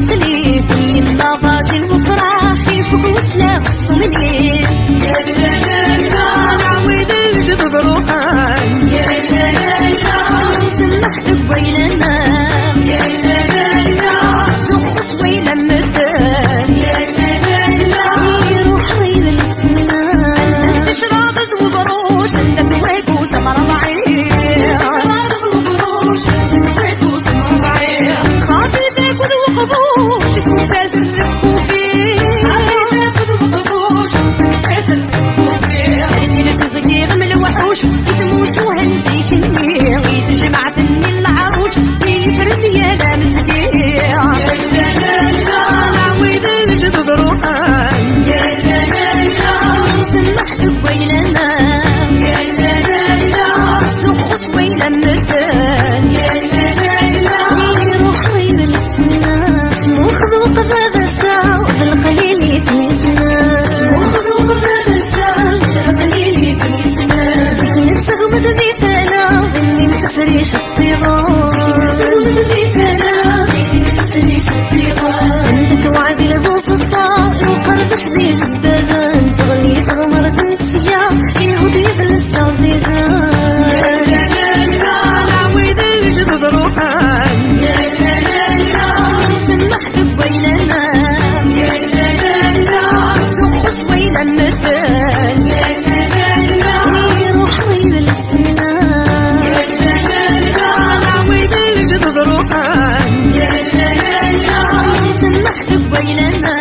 يسلي في يما فاشل وفراح يفوق وسلاح الصملي يا لا لا لا عويد الجدد روحان يا لا لا لا نسمحك بيننا يا لا لا لا سوق شويلة مدان يا لا لا لا يروح غير السنان تشربت وبروش عندك ويبوس مر ضعيف وقبوش ممتاز الركوبي تهليل تزقيق من الوحوش يتموت وهنسيك النير يتجمع ثني العروش يفرد يا لا مسكين يا لا لا لا عويد الجدد روحان يا لا لا لا نسمحك بيننا يا لا لا لا سوق شويلة مدان يا لا لا لا يروح غير السنان وخذ هذا الساعة بالقليل يتنسنا وخذ هذا الساعة بالقليل يتنسنا سكنت تغمد ذيك أنا بني مكسريش الطيران تغمد ذيك أنا بني مكسريش الطيران عندك وعدي لذو صدار وقربش ذي الدبان تغني تغمر دنيا يهودي بالسعزيزان يا لا لا لا عويد الجدد روحان يا لا لا لا نسمحك بيننا يا لا لا لا سوق شويلة مدان يا لا لا لا يروح غير الاستنان يا لا لا لا عويد الجدد روحان يا لا لا لا نسمحك بيننا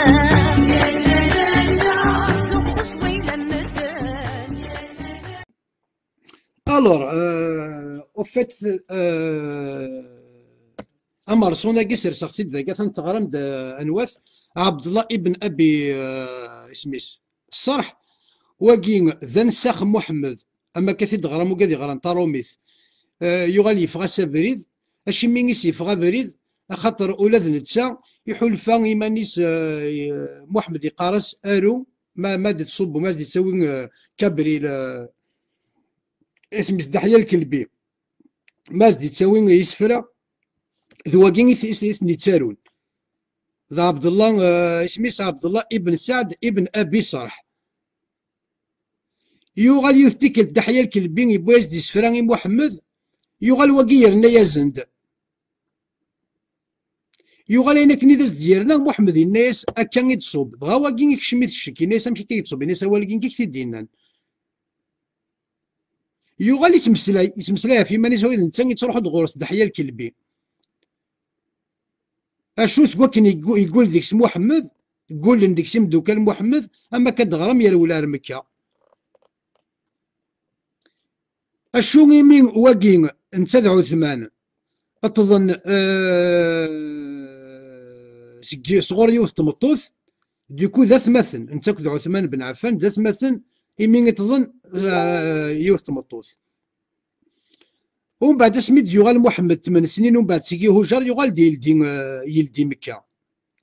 يا لا لا لا سوق شويلة مدان يا لا لا. Alors, au fait, أمر صونا قسر سختي ذاك تنتغرم أنواث عبد الله ابن أبي اسميس الصرح واقين ذا نساخ محمد أما كثير غرام وقادي غرام طاروميث يغالي يفغى سابريد أشي مينيس يفغى بريد خاطر أولاد نتسا يحولفا إيمانيس محمد يقارس أرو ما تصب وما تسوي كبري اسميس دحيا الكلبي ما تسوي يسفرا ذواقين إثني تسارون ذا عبد الله اسميس عبد الله ابن سعد ابن أبي صرح يوغال يفتكر دحيا الكلبين يبويز دي سفراني محمد يوغال وقيرنا يزند يوغال انك ندز ديالنا محمد الناس اكان يتصوب بغا واقين يكشميت الشك الناس امشي كيتصوب الناس والكين كي دينان يوغال يتمسلاي في مانيس هو انت تروح تغورس دحيا الكلبي اشو سكوكن يقول ديك سم محمد يقول ديك سم دوكال محمد اما كدغرم يا ولا مكه اشو يمين واقين انت دعو ثمان تظن صغور يوث تمطوث ديكو ذا ثمثن انت كد عثمان بن عفان ذا ثمثن يمين تظن يوث تمطوث ومن بعد سميت يغال محمد 8 سنين ومن بعد سيكي هجر يغال يلدي مكة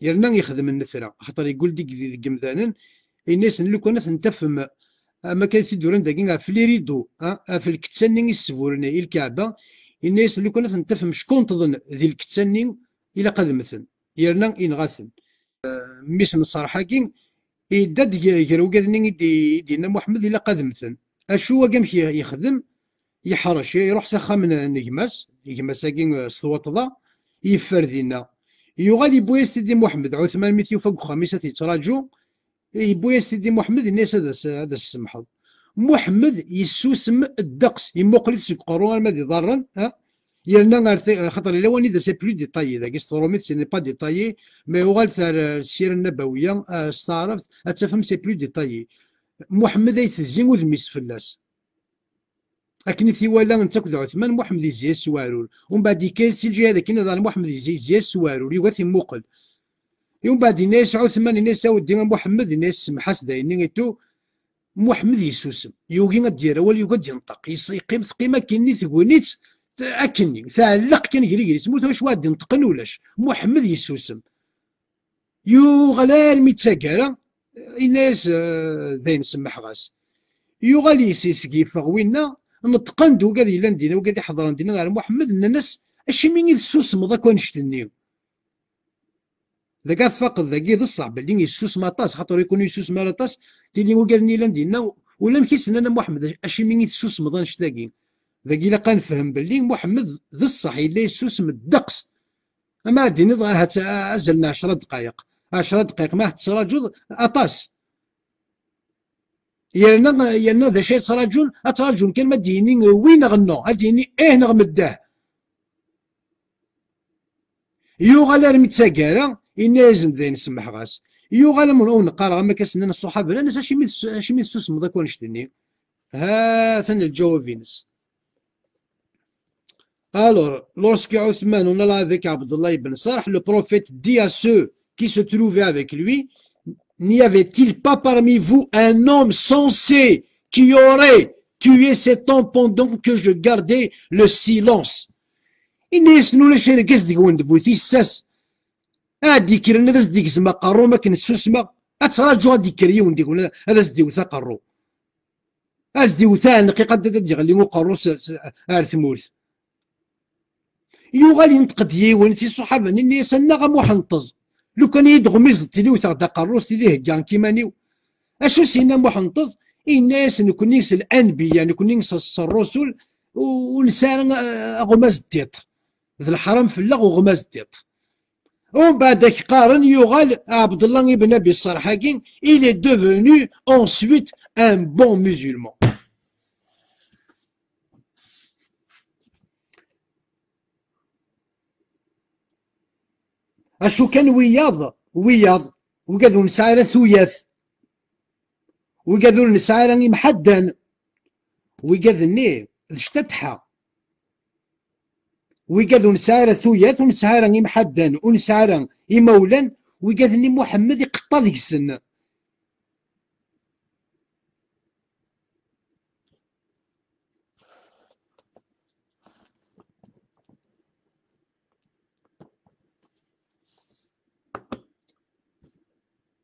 يرنا يخدم النثرة خاطر يقول ديك قمذانا الناس اللي كنا نتفهم ما كان في دوران داكينا في لي ريدو في الكتسانين السفورني الكعبة الناس اللي كنا نتفهم شكون تظن ذي الكتسانين إلى قد مثل يرنا ينغاثن ميسن الصراحة كين يدد يجرو قادني دينا محمد إلى قد مثل أشو قامش يخدم يحرش يروح سخا من نجماس كين صوت ضا يفردينا يغال يبويا سيدي محمد عثمان ميت يوفق خميسة يتراجو يبويا سيدي محمد الناس هذا السمحض محمد يسوسم الدقس يموقلت سوق قرون ما ضرن يلنا خاطر الا واني ذا سي بلو ديتايي ذاك ستروميت سي ني با ديتايي مي يغال السيره النبويه استعرفت تفهم سي بلو ديتايي محمد يتزين وذميس فلاس لكن في ولا نتاكد عثمان محمد يزيا السوارول ومن بعد كاين هذا كاين محمد يزيا السوارول يغاثي موقل يوم بعد الناس عثمان الناس ودينا محمد الناس سمحاس داينين تو محمد يسوسم يوغي غدير اول يقعد ينطق يقيم قيمه كني ثقونيت اكني تعلق كان يجري سموت واش واد ينطقن ولاش محمد يسوسم يوغلال ميتساكارا الناس ذاين سمح غاس يوغالي سيسكي فغوينا نطقن دو قاد يلان دينا وقاد يحضرن دينا على محمد الناس اش مين يسوسم ذاك ونشتني ذاك فقط ذاك الصعب باللي يسوس ماطاس خاطر يكون يسوس ماطاس تيلي وقالني لاندينا ولا مكيس انا محمد اشي من يسوس مضان شتاقي ذاك الا كنفهم باللي محمد ذا الصح الا يسوس من الدقس اما ديني ازلنا 10 دقائق 10 دقائق ما تراجل اطاس يالنا ذا شيء تراجل كان ما ديني وين غنو اديني نغمده يوغال رمي تساكارا إنا يزن ذي نسمح غاس يوغال من أون قارا ما كاسننا الصحابة لا نسا شي ميت سوسم ذاك ونشتني ها ثاني الجواب فينس Alors, lorsque Othman, on alla avec Abdullah ibn Sarh, le prophète dit à ceux qui se trouvaient avec lui, n'y avait-il pas parmi vous un homme sensé qui aurait tué cet homme pendant que je gardais le silence? Inès nous le cher qu'est-ce que vous dites sas ادي كيرنا هذا ديك زعما قارو ما كنسوسما اتراجعوا هذيك كريون ديك ولا هذا زديوثا قارو ازديوثا دقيقه ديال اللي مو قارو ارثموث يوغال ينتقد يوان سي الصحابه ني سنا غمحنطز لو كان يدغمز تيلي وثا قاروس تيلي هكا كيمانيو اشو سينا محنطز الناس نكون نيس الانبياء نكون نيس الرسل ونسان غماز ديت ذا الحرام في اللغ وغماز ديت ومن بعدك قارن يغال عبد الله بن ابي الصرحاكين il est devenu ensuite un bon musulman. اشو كان وياض وقادو نسعى ثوياث وقادو نسعى محدن وقادني اشتتحا ويقادو نسعى ثوياث ونسعى محدن ونسعى يمولا ويقادني محمد يقطع ذيك السن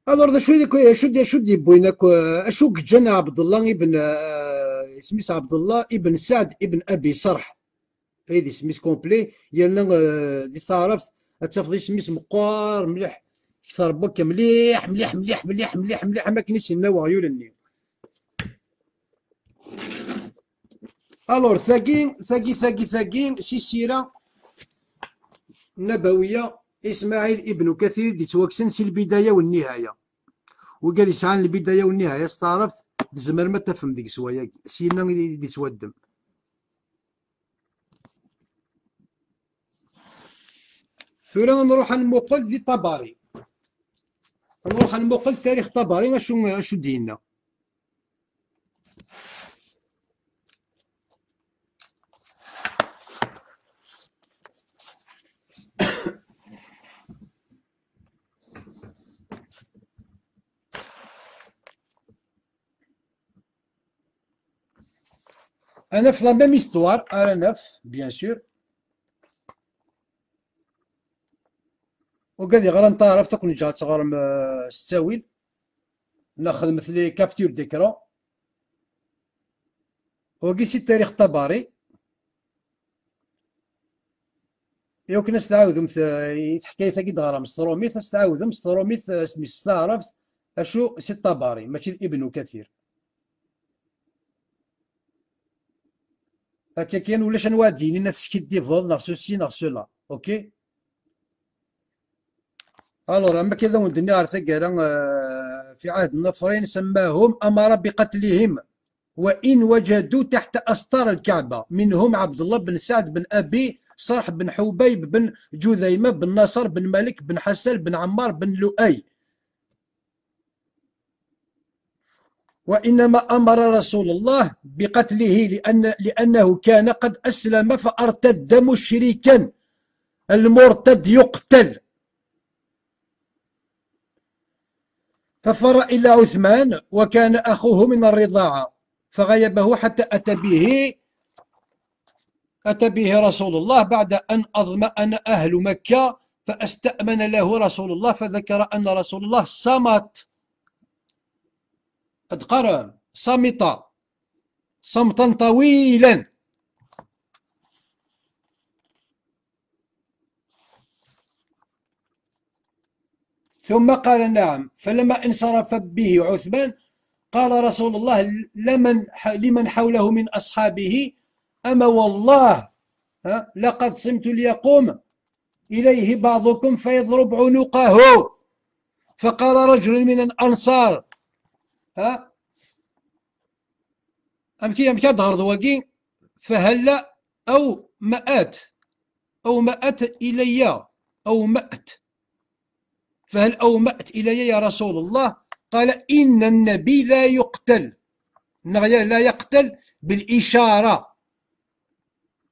الور ذا شو دي بوينك اشو جنا عبد الله ابن سميس عبد الله ابن سعد ابن ابي صرح هيدي سميس كومبلي يالنا دي تعرف تفضي سميس مقار مليح كثر بك مليح مليح مليح مليح مليح مليح ما كنيش النوع يولني الور ثاقين سي سيره نبويه اسماعيل ابن كثير دي توكسن سي البدايه والنهايه وقال يسعى البدايه والنهايه استعرفت زمر ما تفهم ديك سوايا سينا دي تودم ثورا نروح نموقل ذي طباري نروح نموقل تاريخ طباري اشو دينا انا في لا ميم هيستوار انا نف بيان سور وقال يغرى انت عرفت كون جات صغار الساويل ناخذ مثل كابتور ديكرا وقيسي التاريخ طباري يوك ناس تعاود حكاية كي غرا مستروميث تعاود مستروميث سمي استعرفت اشو سي الطباري ماشي ابن كثير هكا كاين ولاش انواع ديني ناس كيدي فول ناغ سوسي ناغ سولا اوكي الور اما كذا ودني عرفت في عهد النفرين سماهم امر بقتلهم وان وجدوا تحت استار الكعبه منهم عبد الله بن سعد بن ابي صرح بن حبيب بن جذيمه بن نصر بن مالك بن حسن بن عمار بن لؤي وإنما أمر رسول الله بقتله لأنه كان قد أسلم فارتد مشركا المرتد يقتل ففر إلى عثمان وكان أخوه من الرضاعة فغيبه حتى أتى به رسول الله بعد أن أظمأن أهل مكة فاستأمن له رسول الله فذكر أن رسول الله صمت قد قرأ صمت صمتا طويلا ثم قال نعم. فلما انصرف به عثمان قال رسول الله لمن حوله من أصحابه أما والله لقد صمت ليقوم إليه بعضكم فيضرب عنقه. فقال رجل من الأنصار أمكي ضغر ذواقي فهلا أو مأت إلي أو مأت فهل أومأت إلي يا رسول الله؟ قال إن النبي لا يقتل بالإشارة.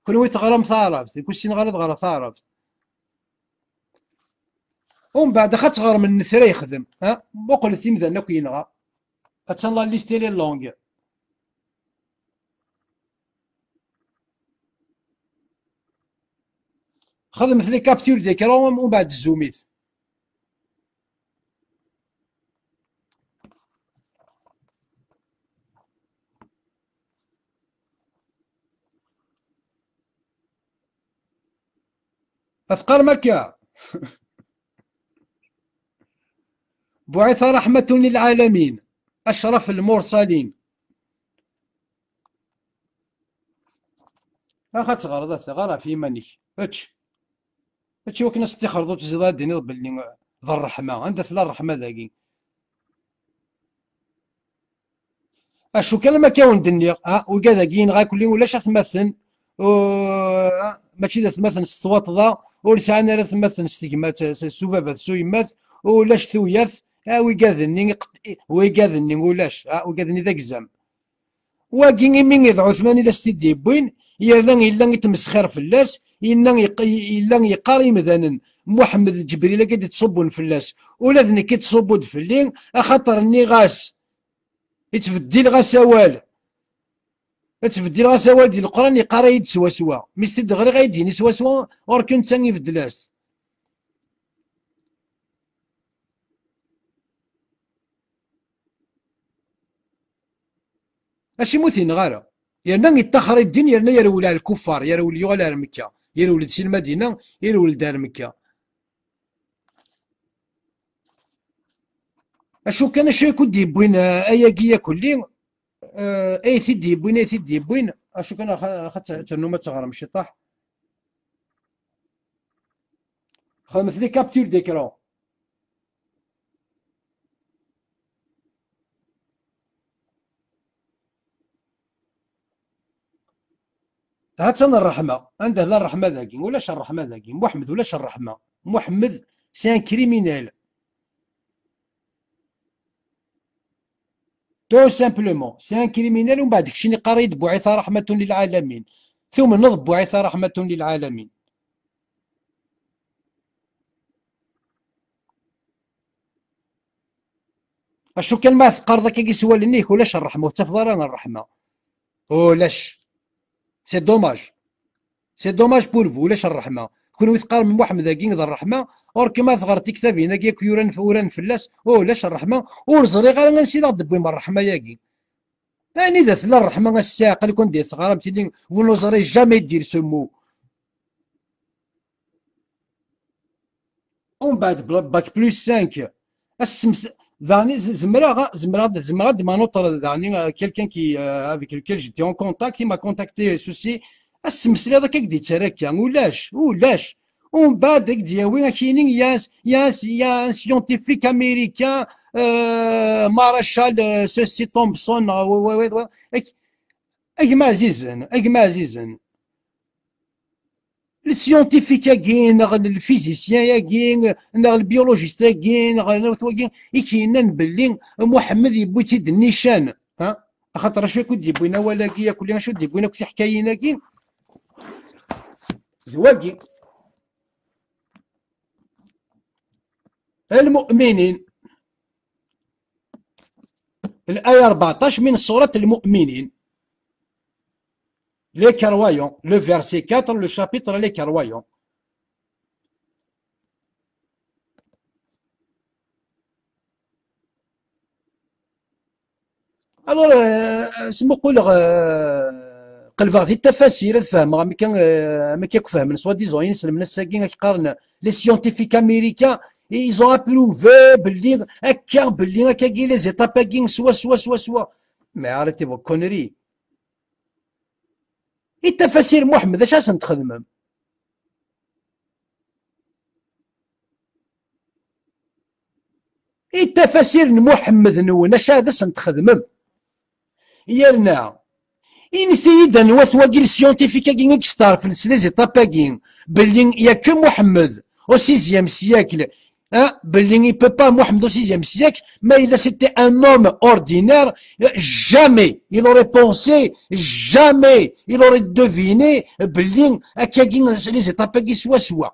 كل ويت غرام ثارف كل سين غلط غرا ثارف. ومن بعد خات غار من الثرى يخدم بقول ثيم ذا نكو ينغى أتشان الله ليستيلي اللونج. خدم مثل كابتور ديك راهم ومن بعد الزوميت. أثقال مكة بعث رحمة للعالمين أشرف المرسلين. أخذ غرض في منك هادشي وكنا استخرجوا تزيد ديني باللي ذا الرحمة عندها ثلاث الرحمة ذاكي أشو كان ما كاون دنيا وكذا كين غا كلين ولاش تمثل ماشي ذا تمثل ستوات ذا ولسعنا لا تمثل ستيكمات سوفافات سويمات ولاش ثوياث ويقاذني ولاش ويقاذني ذاك الزام واكين من إذا عثمان إذا ستدي بوين إلا يتمسخر في اللاس إلا يقاري مثلا محمد جبريل قد تصبون في اللاس ولا ذنك تصبون في اللين أخطر إني غاس يتفدي غسوال ديال القران يقرا يد سوا سوا مستد غير غايديني سوا سوا وركن ثاني في الدلاس. ماشي موثين غارة يرنا يتخر الدين يرنا يرول على الكفار يرول يغال على مكة يرول سي المدينة يرول دار مكة. اشو كان شي كود يبوين اياكيا كلين اي ثدي يبوين اشو كان اخذت ترنومه تغرم ماشي طاح خا مثلي كابتور ديكرون هات الرحمه عنده لا الرحمه ذاكي ولاش الرحمه ذاكي محمد ولاش الرحمه محمد سي ان كريمينال تو سامبلومون سي ان كريمينال ومن بعد داكشي اللي قريت بعث رحمة للعالمين ثم نض بعث رحمة للعالمين. اشو كان ما ثقر ذاك يسوى لنيك ولاش الرحمة وتفضل الرحمة ولاش سي دوماج بور فو ولاش الرحمة كون يثقر من محمد ذاكي ذا الرحمة اور كما ثغر تكتابين هكاك يوران فلاس ولاش الرحمة ورزري غير غنسي دبوي من الرحمة ياكي يعني إذا ثلا الرحمة الساق اللي كون دير ثغرام تيلي ونوزري جامي دير سمو ومن بعد باك بلوس 5 السمس ذاني زمرا دي مانوتر ذاني كيلكان كي افيك لوكيل جيتي اون كونتاكت كي ما كونتاكتي سوسي السمسلي هذاك كدي تراكا ولاش ومن بعد ديا وين كاينين يا سيونتيفيك امريكان مارشال سوسي تومبسون اجما عزيزا السيونتيفيك ياكين الفيزيسيان ياكين البيولوجيست ياكين كاينين باللي محمد يبوي تيد النيشان خاطر شويه كنت يبوينا ولاكي كل شو يبوينا في حكاينا كي زواكي المؤمنين الآية 14 من سورة المؤمنين les croyants le verset 4 le chapitre les croyants. alors اسمو قول قلبا في التفاسير فهم ما كان فهم سوا ديزون ينسلم الناس كي قارن لي سيونتيفيك امريكان ils ont approuvé باللي هكا باللي هكا كي لي زيتاب كي سوا ما عرفتي فو كونري التفاسير محمد اش راس تخدمم التفاسير محمد نون اش راس تخدمم يالنا إن ثيدا نوات واقيل سيونتيفيك كي اكستار في لي زيتاب كي باللي ياك محمد au 6e siècle باللي il peut pas محمد au 6e siècle mais il c'était un homme ordinaire jamais il aurait pensé jamais il aurait deviné باللي هكا كي لي زيتاب كي سوا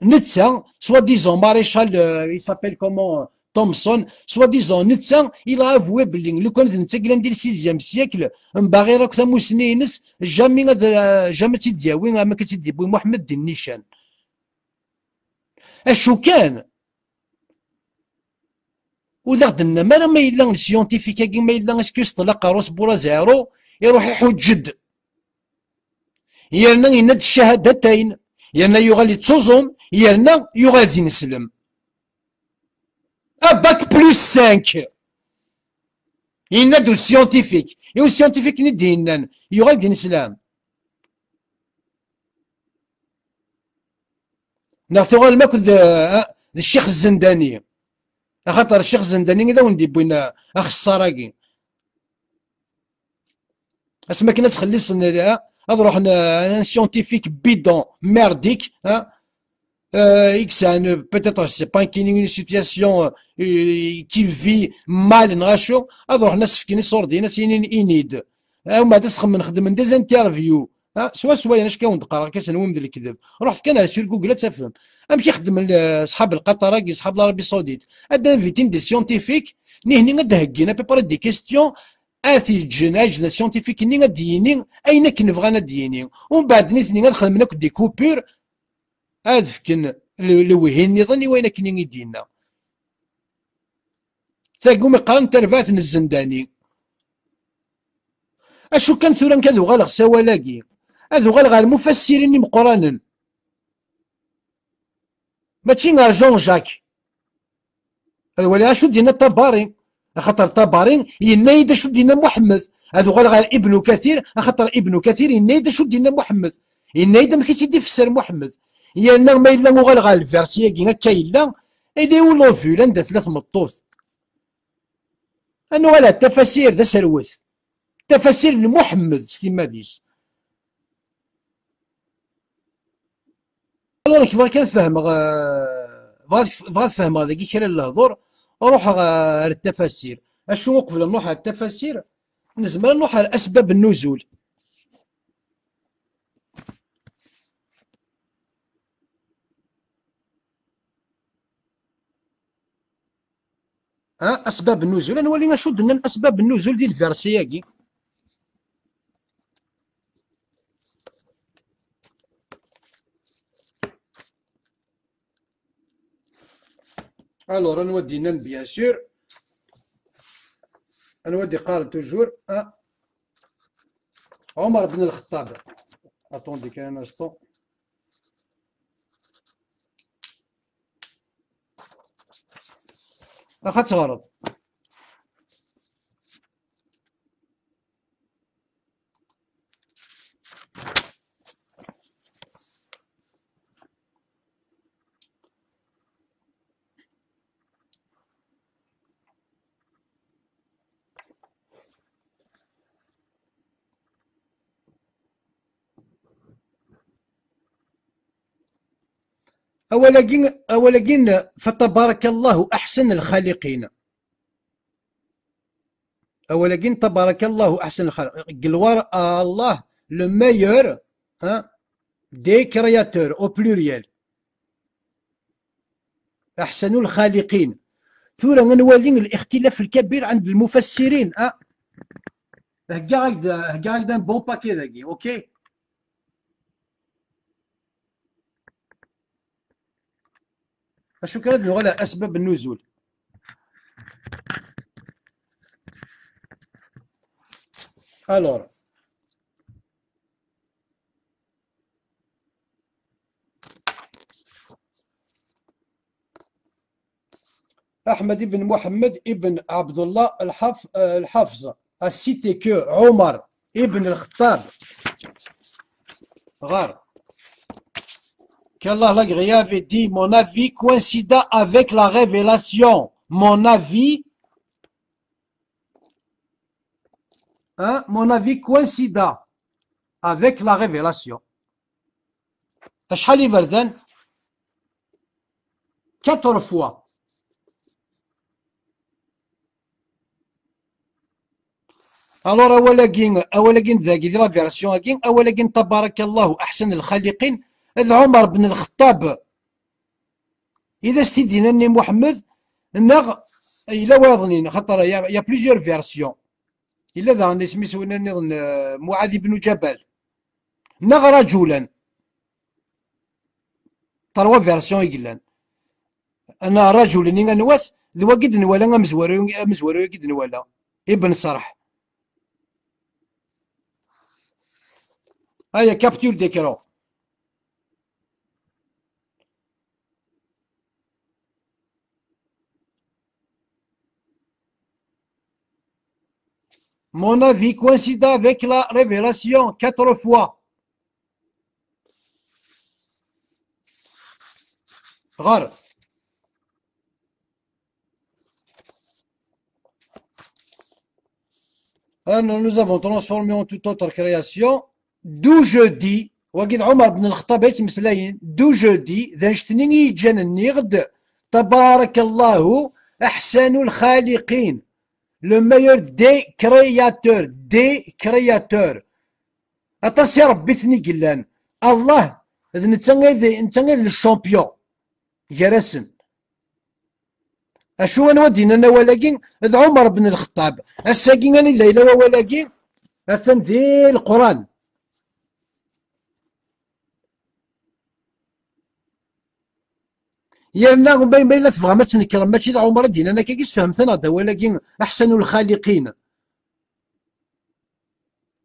Nitsa, soi-disant maréchal, il s'appelle comment Thompson, soi-disant Nitsa, il a avoué que le connaît Nitsa qui est 6e siècle, un barrière que Mousnines, jamais تدياوي ما كتديبوي محمد دين نيشان. اشو كان وذا غدنا ما يلا سيونتيفيكا كي ما يلا اسكيوس طلق روس بورا زيرو يروح يحجد يرنا يند الشهادتين يرنا يغالي تصوزم يرنا يغالي نسلم باك بلوس 5 ينادو سيونتيفيك يو سيونتيفيك ندينا يغالي نسلم نغتغال ماكل الشيخ الزنداني خاطر الشيخ الزنداني إذا وندي بوينا أخ الصراقي اسما كنا تخليص هاد روح ان سيونتيفيك بيدون ميرديك إكسان بيتيتر سي با كاين اون سيتياسيون كي في مال نغاشو هاد روح ناس فكيني صوردين سينين إنيد ومن بعد تخمم نخدم دي انترفيو سوا انا شكاون نقرا كاش نوم ديال الكذب رحت كان سير جوجل تفهم امشي خدم صحاب القطر صحاب العربيه السعوديه هاد انفيتين دي سيونتيفيك نهني غاد هكينا بيبار دي كيستيون اثي جنا سيونتيفيك ني غادييني اين كنبغى ندييني ومن بعد نيتني غنخدم لك دي كوبور هاد فكن لوهين نظني وين كني يدينا تاقوم يقارن ترفات الزنداني اشو كان ثورا كذو غالغ سوالاكي هذو غالغ المفسرين مقرانا ماشي غير جون جاك ولا شو دينا الطباري خاطر طباري ينايد شو دينا محمد هذو غالغ ابن كثير خاطر ابن كثير ينايد شو دينا محمد ينايد ما كيتي يفسر محمد يانا ما الا غالغ الفيرسي كي هكا الا ايدي ولو فيلان دا ثلاث مطوط انو على التفاسير ذا سروث تفاسير لمحمد ستيماديس الوغ كيف كنفهم بغا تفهم هذاك كرا الهضور روح على التفاسير اشنو قبل نروح على التفاسير نزمر نروح على اسباب النزول اسباب النزول نولي نشد لنا اسباب النزول ديال الفيرسياكي الوغ نودي نان بيان سور نودي قارن توجور عمر بن الخطاب اتوندي كان انستون اخا تغرض أولا فتبارك الله أحسن الخالقين أولا تبارك الله أحسن الخالقين قلوار الله لو ميور دي كرياتور أو بلوريال أحسن الخالقين ثورة نولي الاختلاف الكبير عند المفسرين هكا بون باكي ذاكي أوكي اشو كانت نغلى اسباب النزول الور أحمد بن محمد ابن عبد الله الحافظ a cité que Omar ibn al-Khattab qu'Allah l'agréé avait dit mon avis coïncida avec la révélation. Mon avis coïncida avec la révélation. شحال يبردان 4 fois. الوغ اولا كين ذاكي دي لا فيرسيون كين اولا كين تبارك الله احسن الخالقين هذا عمر بن الخطاب اذا استدينا ني محمد نغ الا واضنين خاطر يا بليزيور فيرسيون الا ذا سميتو معاذ بن جبل نغ رجلا 3 فيرسيون يقلان انا رجل ني نواث ذو قد نوالا مزورو قد نوالا ابن صرح هيا كابتور d'écran. Mon avis coïncida avec la révélation 4 fois. غار nous avons transformé en toute autre création. D'où je dis, وقيل عمر بن الخطاب يتمسلاين d'où je dis ذا نشتني يجان النغد تبارك الله أحسن الخالقين le meilleur des créateurs أتصي ربي ثني قلان الله إذا نتنغي الشامبيون جرسن أشو أنا ودينا أنا ولاقين إذا عمر بن الخطاب الساقين أنا إلا ولاقين أثن ذي القرآن يانا بين لا تبغى ما تنكر ماشي ذا عمر دينا انا كيس فهمتنا هذا ولكن احسن الخالقين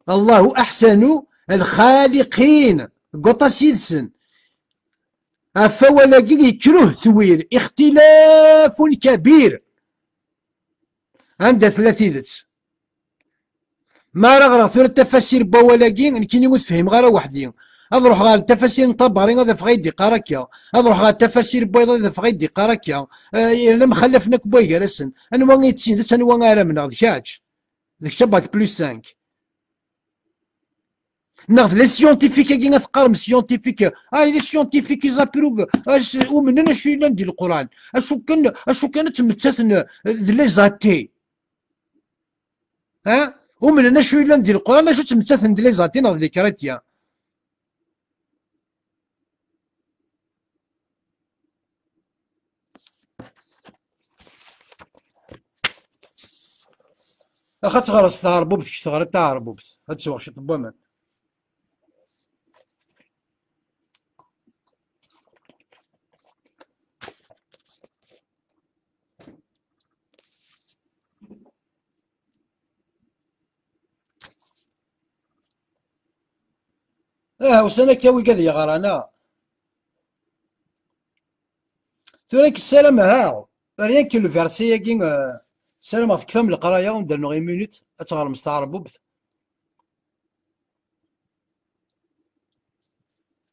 الله احسن الخالقين قطا سيدسن افا ولكن يكره ثوير اختلاف كبير عندها 3 ما راه ثور التفاسير با ولكن كي نفهم غير وحدي اروح غير التفاسير نطبرين هذا في غيدي قراكيا اروح غير التفاسير بيضاء هذا في غيدي قراكيا لما خلفناك بوي جالسن انا وين تسيدت انا وين غير من هذا كاج ديك شباك بلس 5 ناخذ لي سيونتيفيك كي نثقرم سيونتيفيك لي سيونتيفيك يزابروف ومن انا شي ندير القران اشو كانت متسثن لي زاتي ومن انا شي ندير القران اشو تمتسثن لي زاتي ناخذ لي كراتيا اخا تغرس تاع ربوبت كي تغرس تاع ربوبت هاد سوغ شي طبا مان وسنة كاوي كذا يا غرانا ثوريك السلام ها ريان كي لو فيرسي كي سلام تكفى من القرايه وندير غير مينوت اتغار مستعرب بوبت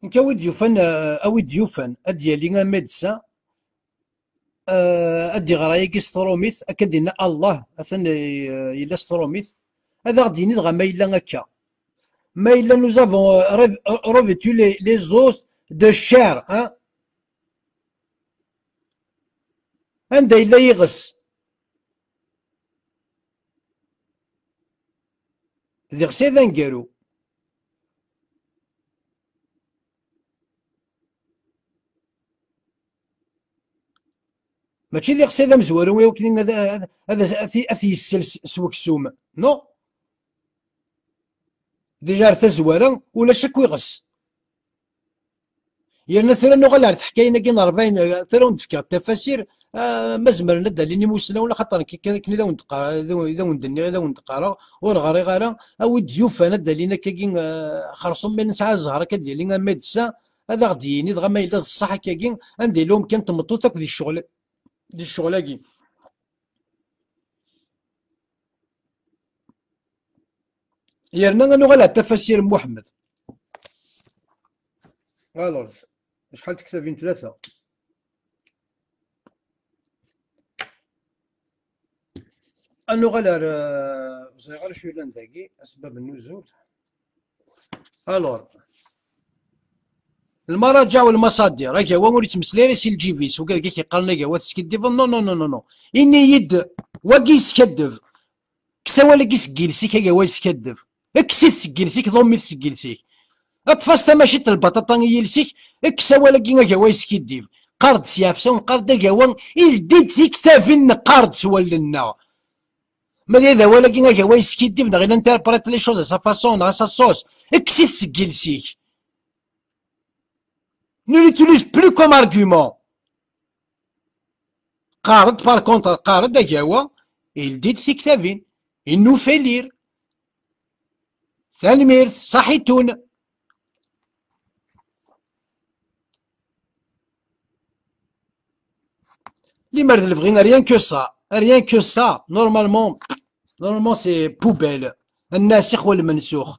نكاوي ديوفان اوي ديوفان اديالي ميدسا ادي غرايه كي ستروميث اكدينا الله اثن يلا ستروميث هذا غادي نضغى ما الا هكا ما الا nous avons revêtu les os de chair عندها الا يغس ذي غسي ذا نقارو ماشي ذي غسي ذا مزورو ويوكلين هذا اثي السلس سوكسوم نو ديجا رتا زوارا ولا شك ويغس يرنا ثرا نغال تحكاينا كي 40 ثرا نتفكر التفاسير مزمر ندا لاني موسنا ولا خاطر كي اذا وندقا اذا وندني اذا وندقارا ورغري غارا او ديوفا ندا لينا كي خرصم بين ساعه الزهره كدير لينا ميدسا هذا غدي نضغى ما يلا الصح كي عندي لهم كان تمطوطك دي الشغل دي الشغلاكي يرنا نغلى التفاسير محمد. الوغ شحال تكتبين؟ 3. نغلى غير شويه لانداكي اسباب النزول. الوغ المراجع والمصادر راكي هو وليت مسليري سي الجيفيس وكاع كيقارن كاع واتسكدف. نو نو نو نو نو اني يد واكي يسكدف كساولا كيسكيلسيك كاع هو يسكدف اكسيت سكيلسيك ضمي تسكيلسيك اطفاس ماشي البطاطا يلسيك اكساولا كاع هو يسكدف قرد سيافسون قرد كاع هو يلديد في كتافين قرد سوالنا ما هذا ولا كاع هو يسكدف غير انتربريت لي شوز سا فاسون سا صوص اكسيت سكيلسيك. Ne l'utilise plus comme argument. قارد par contre قارد داكاوا il dit في كتابين il nous fait lire. ثاني ميرث صحيتون. لي مرض اللي بغينا rien que ça normalement c'est poubelle. الناسخ والمنسوخ.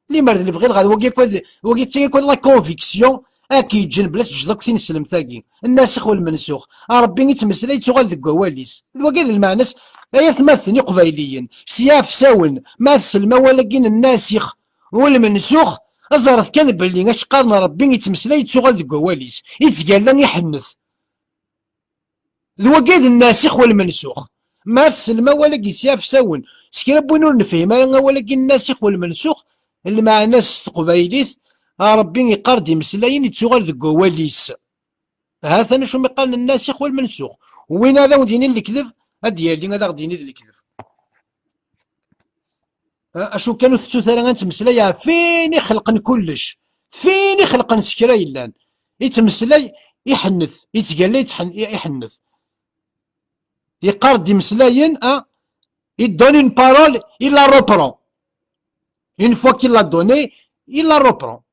لي مرض اللي بغينا غادي وكي تيكون لا كونفيكسيون اكيد جن بلا تجدك تنسلم ثاقي الناسخ والمنسوخ ربي يتمسلا يتغال ذك واليس وكيل المعنس ايا تمثلني قبيليا سياف ساون مثل ما ولكن الناسخ والمنسوخ ازرت كان بلي اش قارنا ربي يتمسلا يتغال ذك واليس يتقال يحنث وكيل الناسخ والمنسوخ مثل ما ولكن سياف ساون سكي بونور نفهم ولكن الناسخ والمنسوخ المعناس قبيليث ربي يقرد مسلاين يتسوغال ذك واليس. هذا انا شو قال الناسخ والمنسوخ وين هذا وديني الكذب ديالي هذا غديني الكذب. اشو كانوا ثلاثه ثاني نتمسلايا فين يخلقن كلش فين يخلقن سكرا يلان يتمسلاي يحنث يتقال يحنث يقرد مسلاين il donne une parole il la reprend une fois qu'il l'a donnée il la reprend.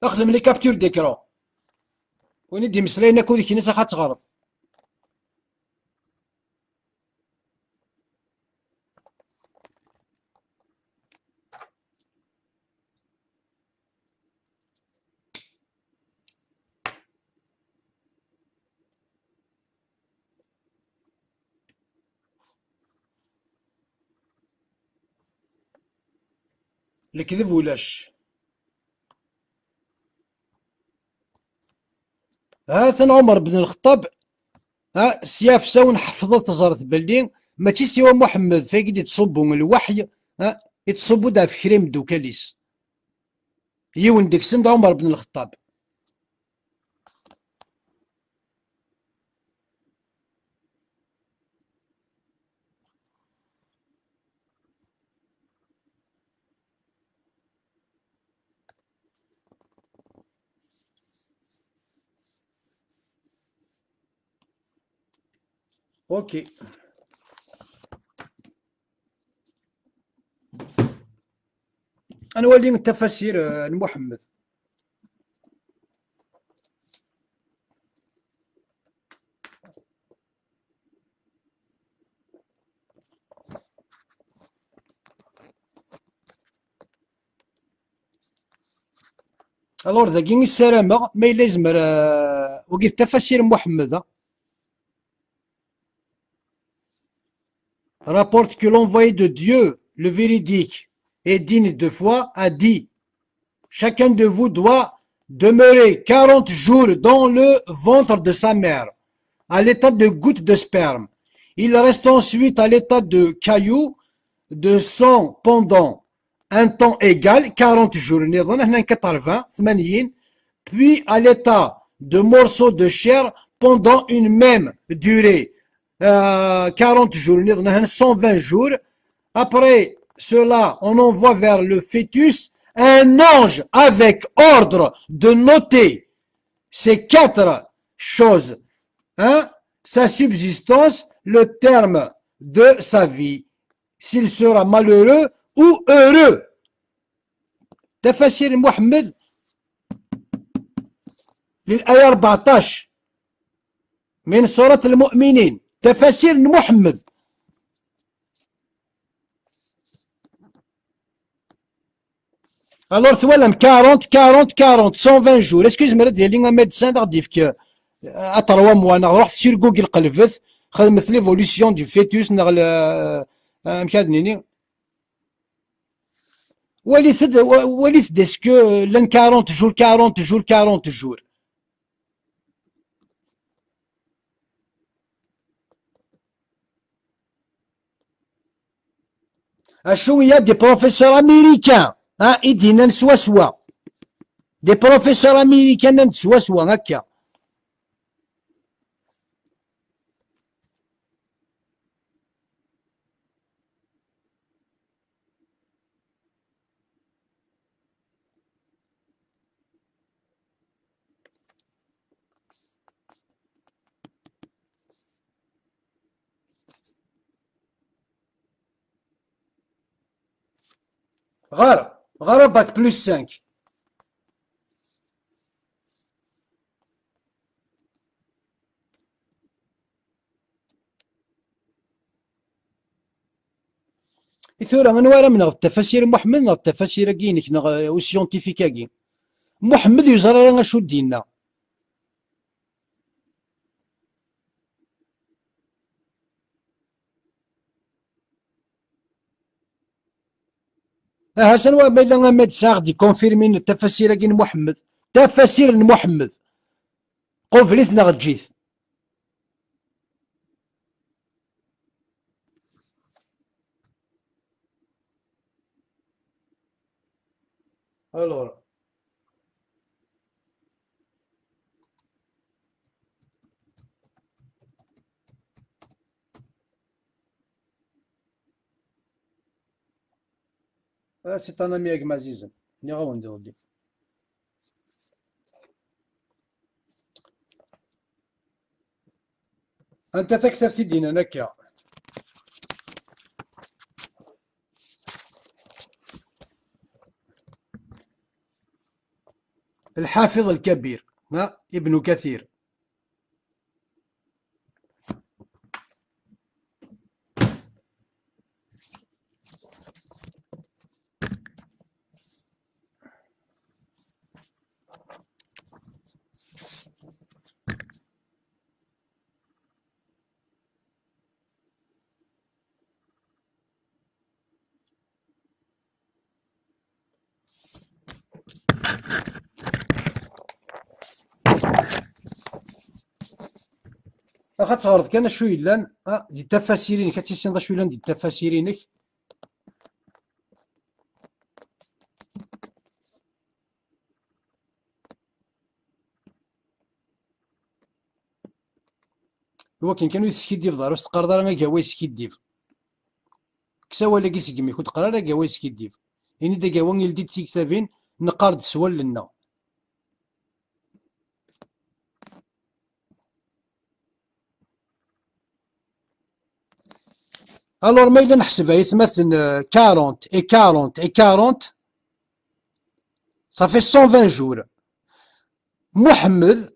اخدم لي كابتور ديكرون وين يدي مسلاينا كو ديك الناس خاتغرض. الكذب ولاش. هاثن عمر بن الخطاب سياف ساون حفظت تزرت بلي ماشي سوا محمد فايق يتصبوا الوحي يتصبوا دا في كريم دوكاليس يون ديك سند عمر بن الخطاب. اوكي انا ولي التفاسير المحمد. الور ذاكي السلامة ما إلا يزمر وقيت التفاسير محمد rapporte que l'envoyé de Dieu, le véridique et digne de foi, a dit: chacun de vous doit demeurer 40 jours dans le ventre de sa mère, à l'état de goutte de sperme. Il reste ensuite à l'état de caillou, de sang pendant un temps égal, 40 jours, puis à l'état de morceau de chair pendant une même durée. 40 jours, 120 jours. Après cela, on envoie vers le fœtus un ange avec ordre de noter ces 4 choses. Sa subsistance, le terme de sa vie, s'il sera malheureux ou heureux. تفاسير محمد للآية 14 من سورة المؤمنين، تفاسير محمد. الوغ توالم 40 40 40 120 جور. اسكو زمر دير لي ميدسان غادي يفك 3 موا. انا رحت سير جوجل قلبت خدمت ليفولوسيون دو فيتوس نغ مكادنيني وليت اسكو لان 40 جور 40 جور 40 جور. اشو يا دي بروفيسور امريكان ها يدينا نسوا سوا دي بروفيسور امريكان نسوا سوا هكا. غار باك بلس 5. ثورة من ورا من التفاسير محمد نغ التفاسير كينك نغ وسيونتيفيكا كين محمد يزرى لنا شو دينا. هاسن ما إلا ما تساغ دي كونفيرمين التفاسير كين محمد تفاسير محمد قفلت نغ تجيث. الور سي ان امي اك عزيزا ني غاون ندير انت تكتب في دينا نكا. الحافظ الكبير ابن كثير. اخا تصغرت كان شو يلان دي التفاسيرين كتسين شو يلان دي التفاسيرينك. هو كانوا يسكيديف دار واش تقرر دار انا كاوا يسكيديف كسا ولا كيسقمي كنت قرر كاوا يسكيديف يعني دا كاوا يلدي في كتابين نقارد سوال لنا. الور ما الا نحسبها يتمثل 40 اي 40 اي 40 صافي 120 جور. محمد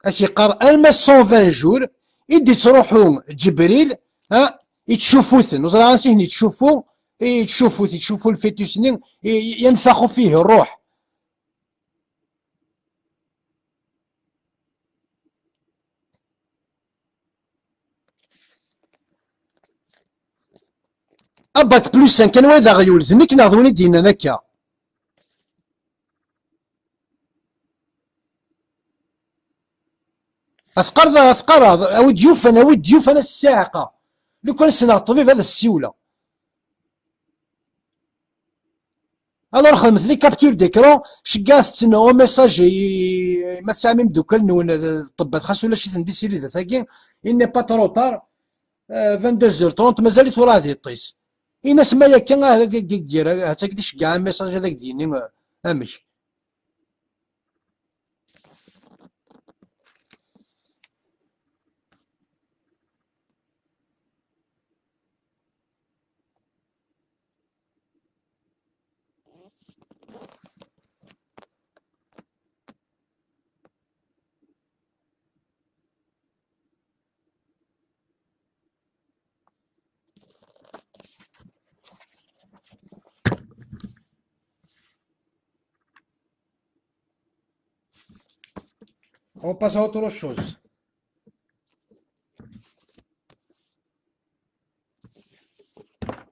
اكي قرا الما 120 جور يدي تروحوا جبريل يتشوفوثن وزرا غنسين يتشوفوا الفيتوسنين ينفخوا فيه الروح. اباك بلوس كان واذا غيول ذنك ناضوني دينا نكا. اثقر او ديوف انا الساعقه لو كان سنا الطبيب هذا السيوله. الوغ خدمت لي كابتور ديكرون شكات تسنى ميساج ما تسعى من دوكال نون الطبات خاص ولا شي تندي سيري ذا ثاكي اني با ترو طار 22h30 مازال تورا هادي طيس الناس ما ياك دير هاتا كدي شكاع ميساج هذاك ديني امك. On passe à autre chose.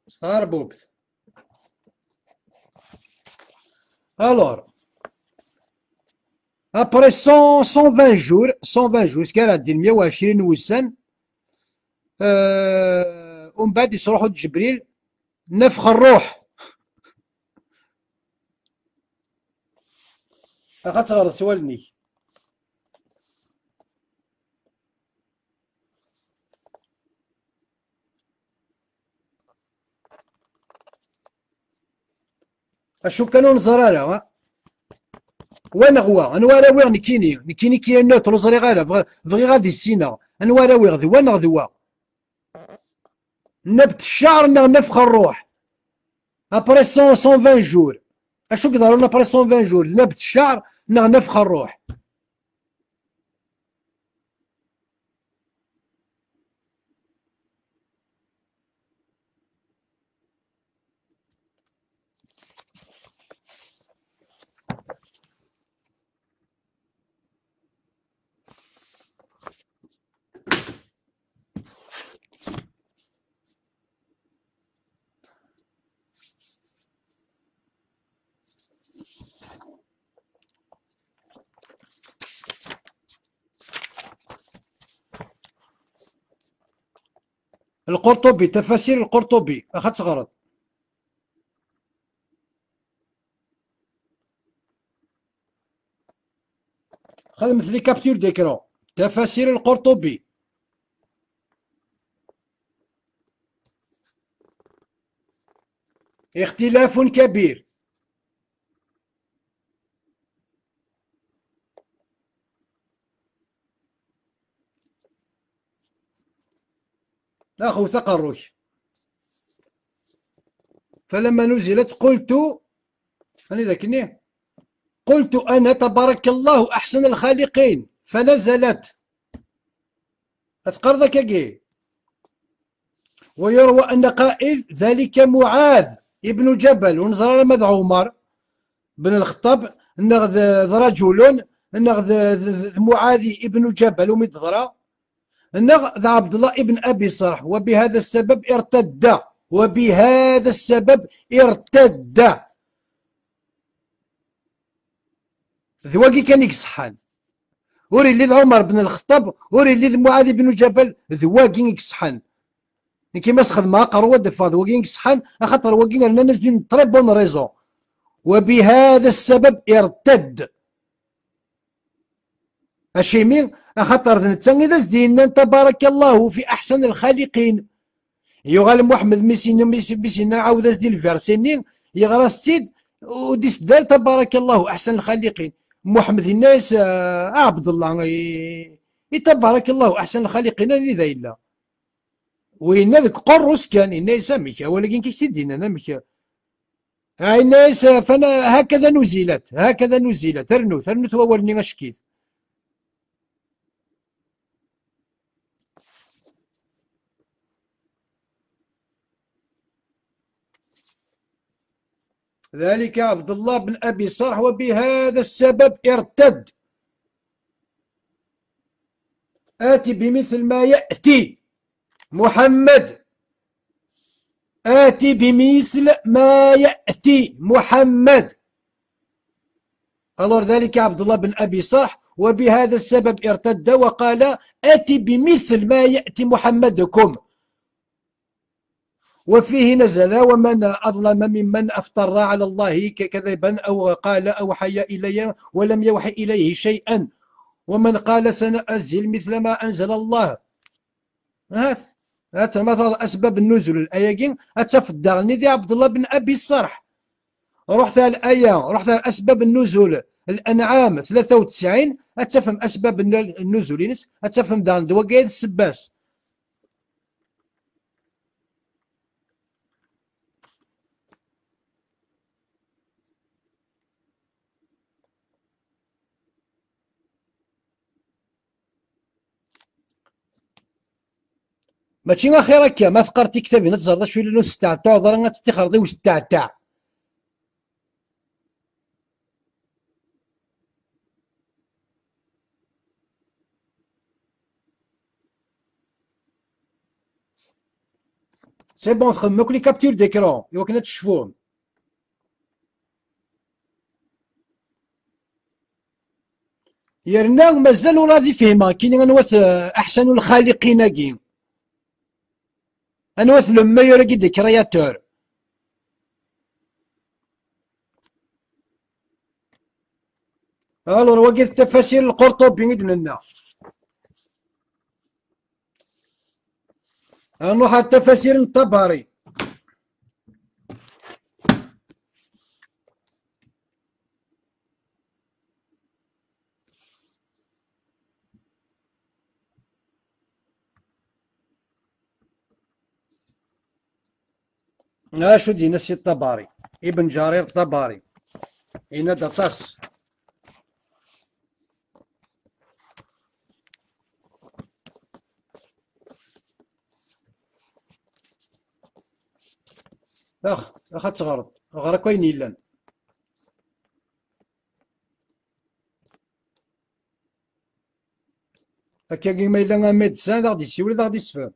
Star Bob. Alors, après 120 jours, 120 jours, ce qu'elle a dit, 120 وسان ومن بعد يصرحوا جبريل نفخ الروح. أخذت غير سوالني. أشو كانوا نزرارة وانا غوا انا وراوي نكيني كي نوتر زري غالا بغي غادي السينا انا وراوي غدي وانا غدوا نبت الشعر نفخ الروح ابري 120 جور. اشو قدروا لنا ابري 120 جور نبت الشعر نفخ الروح. القرطبي تفاسير القرطبي اخذت غرض. خذ مثلي كابتور ديكرون تفاسير القرطبي. اختلاف كبير. أخو تقرش. فلما نزلت قلت أنا ذاكني قلت أنا تبارك الله أحسن الخالقين فنزلت أذكر ذاك كي. ويروى أن قائل ذلك معاذ ابن جبل ونظر ماذا عمر بن الخطاب نغذ رجل نغذ معاذ ابن جبل ومدضرة نغذ عبد الله ابن أبي صرح وبهذا السبب ارتد وبهذا السبب ارتد. ذواقي كان يكسحان وري اللي عمر بن الخطاب وري اللي معاذ بن جبل ذواقي يكسحان كيما سخذ ما قروة دفا ذواقي يكسحان خاطر واقي لنا ناس دين تري بون ريزون وبهذا السبب ارتد. اشيمي خاطر نتا دينا تبارك الله في احسن الخالقين. يغال محمد ميسينا عاود ديال الفيرسيني يغرى ستيد وديس دار تبارك الله احسن الخالقين. محمد الناس عبد الله تبارك الله احسن الخالقين اللي ذا الا وين ذاك قرص كان الناس ميك ولكن كيف تدينا انا ميك الناس فانا هكذا نزلت ثرنو تولني اشكيت. ذلك عبد الله بن أبي صرح وبهذا السبب ارتد. آتي بمثل ما يأتي محمد آتي بمثل ما يأتي محمد. ألور ذلك عبد الله بن أبي صرح وبهذا السبب ارتد وقال آتي بمثل ما يأتي محمدكم. وفيه نزل ومن أظلم ممن أفترى على الله كذبا أو قال أوحي إلي ولم يوحي إليه شيئا ومن قال سنأنزل مثل ما أنزل الله. هات مثلا أسباب النزول الآية أتفدغني ذي عبد الله بن أبي الصرح. رحت الآية رحت أسباب النزول الأنعام 93 أتفهم أسباب النزول أتفهم دان دوقيد السباس. ماشي اخي هكا ما فقرتي كتابي نتزرد شويه لانه ستعتع ضرنا تستخرضي وستعتع. سي بون تخمك لي كابتور ديكرون إوا كنا تشوفوهم. يرنا مازال ورا ذي فهمها كاين غنوث أحسن الخالقين كي غنوث لو ميور كي دي كرياتور. الور واقي التفاسير القرطبي لنا نروح على التفاسير الطبري. شو دينا السي الطبري ابن جرير الطبري ينادى طاس. اخ تغرد غرا كاين يلان هكا كيما إلا ميدسان غادي يسيولي غادي يسفر.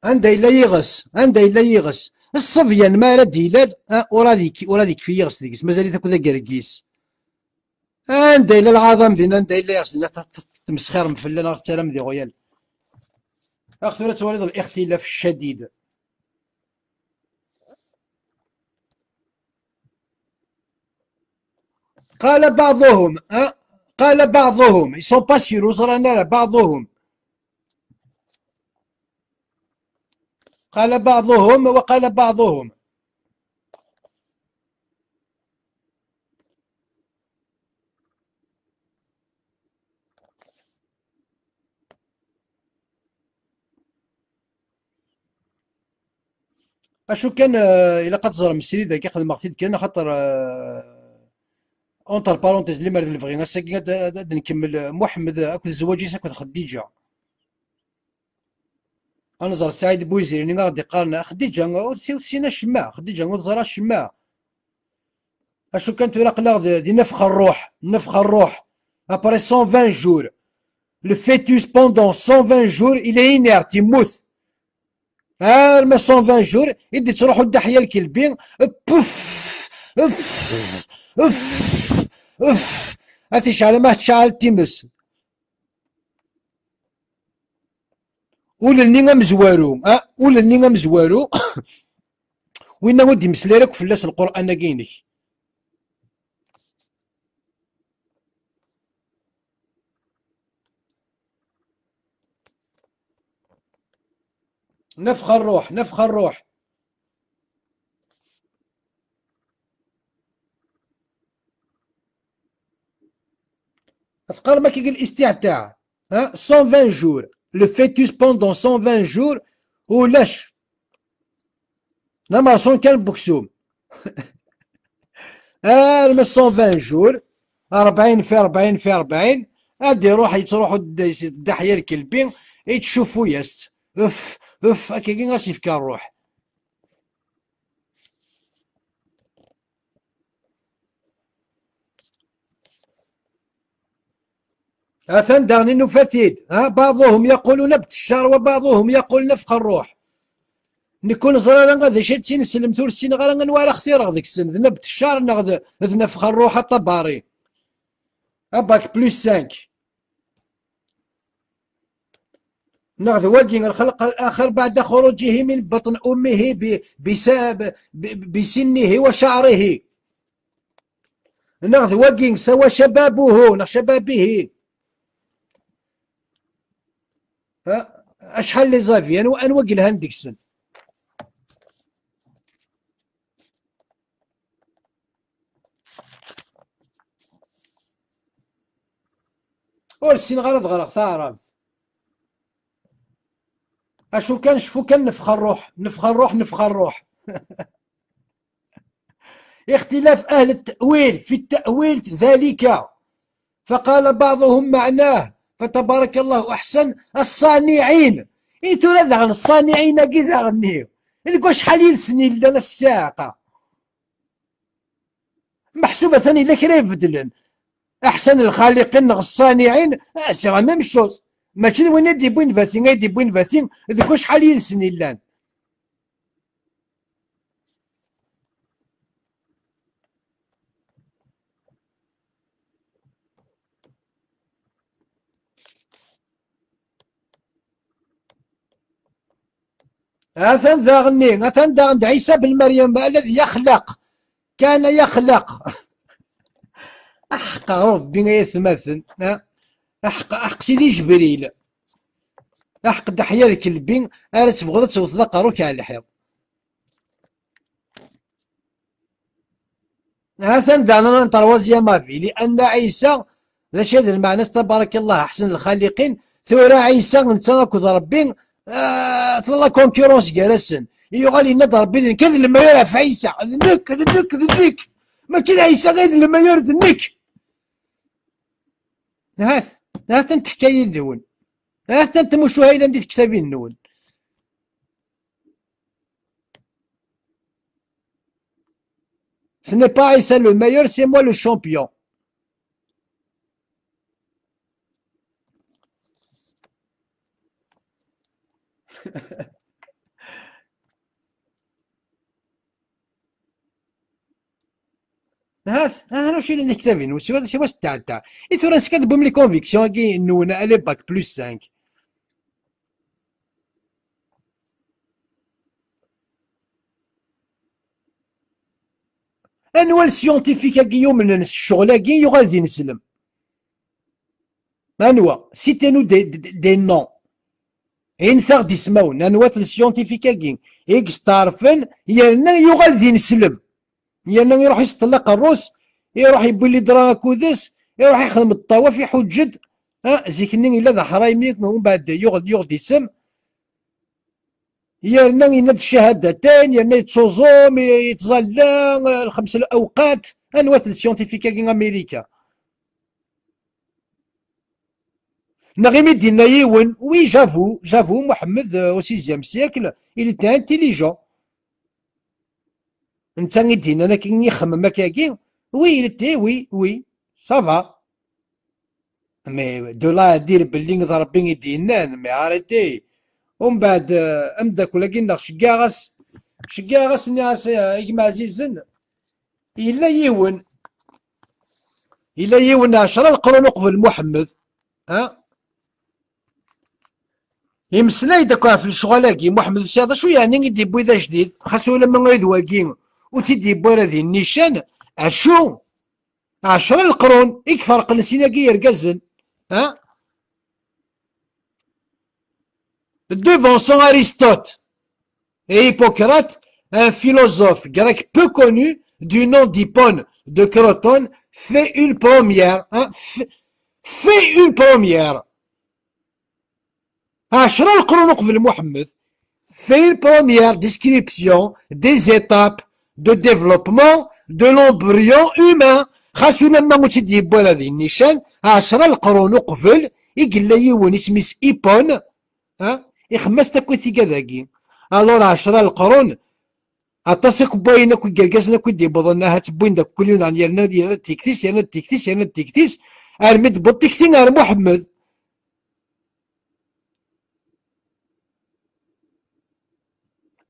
عندها إلا يغس عندها إلا يغس الصبيان ما راه ديلال ورا ذيك في يغس ديكس مازال تاكل ذاك كركيس. عندها إلا العظام دينا عندها إلا يغس تمسخير مفلان راه ترام ذي غيال. أخت ولا تولد الاختلاف الشديد. قال بعضهم قال بعضهم ils sont pas sûrs رانا بعضهم قال بعضهم وقال بعضهم. اشو كان الا قد زرم السيري ذاك ياخذ مغتيد كان خاطر اونتر بارونتيز اللي مرد نبغي غاساكي غاد نكمل محمد اكو الزواجيس اكو خديجه. انا زر سعيد بوزيري اللي غادي يقارن خديجه سينا الشماع خديجه وزرا الشماع. اشو كانت ولا قلا دي نفخ الروح نفخ الروح ابري 120 جور لو فيتوس بوندون 120 جور الى انيرت يموت. ما 120 جور يدي تروح الدحيه الكلبين بوف اف اف اف هاتي شعل ما تشعل تيمس ولني مزوارو ولني مزوارو وين ودي مسلالك فلاس القران كاينك. نفخ الروح نفخ الروح. أثقال ما كيقول الاستمتاع 120 جور لو فيتوس بوندون 120 جور ولاش لاماسون كان بوكسوم. 120 جور 40 في 40 في 40 غادي يروح تروحو الدحية الكلبين يتشوفو ياس اف اف هكا كي غاسي يفكا الروح. أثن دغني نفثيد بعضهم يقولون بالشر وبعضهم يقول نفخ الروح. نكون زرارا غادي شي تسين سلم ثور السين غالا نوارا اختيار غاديك السن ذ نبت الشهر نغذ ذ نفخ الروح الطباري باك بلوس 5 نغذ واقين الخلق الآخر بعد خروجه من بطن أمه بسنه وشعره نغذ واقين سوى شبابه شبابه أشحال لي زافي أنا نوقل هنديك السن. والسين غلط غلط تعرف اشو كان شفو كان نفخ الروح نفخ الروح نفخ الروح. اختلاف اهل التأويل في التأويل ذلك فقال بعضهم معناه فتبارك الله احسن الصانعين. ايتو لا الصانعين كذا غنيو إذا شحال يلسني لنا الساعة محسوبة ثاني إلا كرا يبدلن أحسن الخالقين الصانعين سي ميم شوز ماشي وين يدي بوين فاتين يدي بوين فاتين إذا شحال يلسني لنا أثن ذا غني أثن ذا عند عيسى بن مريم الذي يخلق كان يخلق أحق ربي يتمثل أحق سيدي جبريل أحق دحيا الكلبين أنا تبغى توثق قروك على الحيض أثن ذا أنا نتروازيا ما في لأن عيسى ذا شيء المعنى تبارك الله أحسن الخالقين ثورة عيسى نتناكد ربي تلا كونكورونس جالسن يغالي نضرب بين كذا لما يرى في عيسى ذنك ذنك ذنك ما كذا عيسى غير لما يرى ذنك هاث انت حكاية النون هاث انت مشاهدة عندي كتابين النون Ce n'est pas Aïssa le meilleur, c'est moi le champion. هذا شي اللي كتابين وسي سي واش تاع اي ثورا سكتبهم لي كونفيكسيون كي نونا الي باك بلس 5 انوال سيونتيفيك كي يوم الشغل كي يغال دي نسلم انوا سيتينو دي نون انثار دي سماون انوات السيونتيفيك كي اكستارفن يالنا يغال دي نسلم يالنا يروح يستطلق الروس يروح يبولي درا كودس يروح يخدم الطواف يحجد زيكني الا ذا حرايميك من بعد يغد يسم يالنا يناد الشهادتين يالنا يتصوزوم يتظلى الخمس الاوقات انوات السيونتيفيك كي امريكا نغيمي دينا يون وي جافو محمد au 6e siècle il était intelligent انت دينا انا كي نخمم هكاكي وي il وي صافا مي دو لا دير باللي نضرب بين يدينان مي عرفتي ومن بعد امداك ولا كي شكاغاس ناس يجمع عزيزن الا يون 10 القرون قبل محمد يمسلاي داك في الشغلاكي محمد سي شو يعني يدي بويدا جديد خاصو لما غيدواكي وتيدي بويدا ذي النيشان اشو 10 القرون يكفرق لسيناكي يرقزن devant Aristote et Hippocrate, un philosophe grec peu connu du nom d'Hippone de Crotone fait une première. Fait une première. عشرة القرون قبل محمد fait une première description des étapes de développement de l'embryon humain. خاصو لما متدي بولا ذي النيشان 10 القرون قبل يقلا يون اسميس إيبون يخمس تاكويتي كذاكي الور 10 القرون اتصق بوينا كو كركاسنا كو دي بضنا هات بوين داك كل يوم يرنا تيكتيس ارمد بوتيكتين ار محمد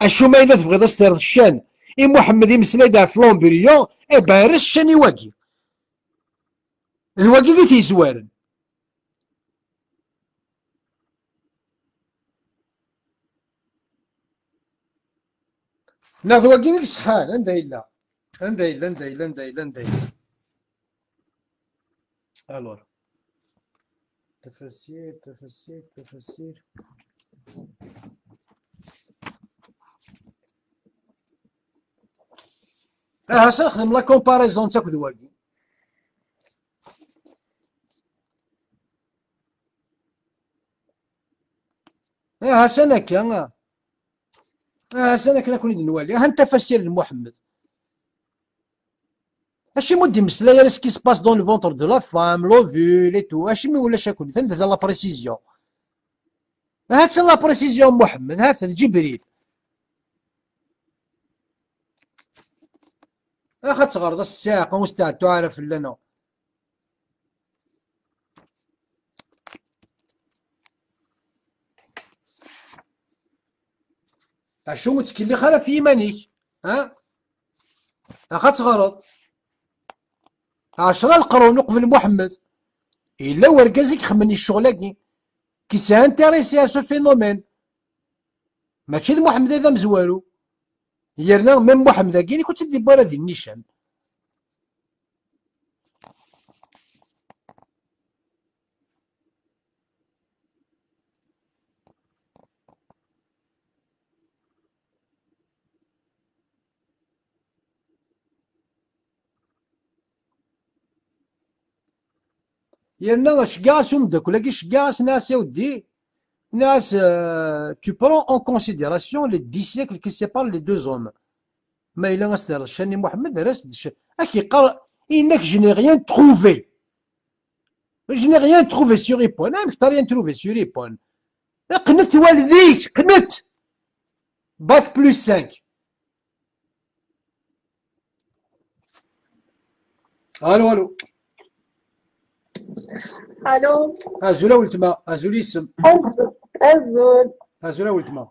اشو ما الا تبغي تستير الشان اي محمد يمسلاي دا فلومبريون اي بارس الشان يواكي الواكي كي تيزوارن ناخذ واقيك صحان عندها إلا الور تفسير هسا نخدم لا كومباريزون تاخذ واقي هسا نكا سنة كنا كون نوالي ها انت فسير لمحمد اشي مودي مسلايا سكي سباس دون لو فونتر دو لا فام لوفول اي تو اشي مي ولا شاكون ثندر لا بريسيزيون هات لا بريسيزيون محمد هات جبريل اخا تغرد الساعة وستعد تعرف لنا. اشو متكلي خلا في يمانيك. ها اخا تغرد 10 القرون قبل محمد الا ورقازك خمني الشغلاكي كي سانتيريسي سو فينومين ماشي محمد هذا مزوارو يرنا ميم محمد كي كنت تدي برا ذي النيشان. يرنا شكاس ومداك ولا شكاس ناس يا ودي ناس tu prends en considération les 10 siècles qui séparent les deux hommes. ما إلا غاستر شاني محمد راس أكي قال إنك je n'ai rien trouvé. Je n'ai rien trouvé sur Ipon. أنا كنت rien trouvé sur Ipon. قنت والديك قنت باك بلس 5. الو الو الو ازولا ولتما ازول اسم أزول ازولا ولتما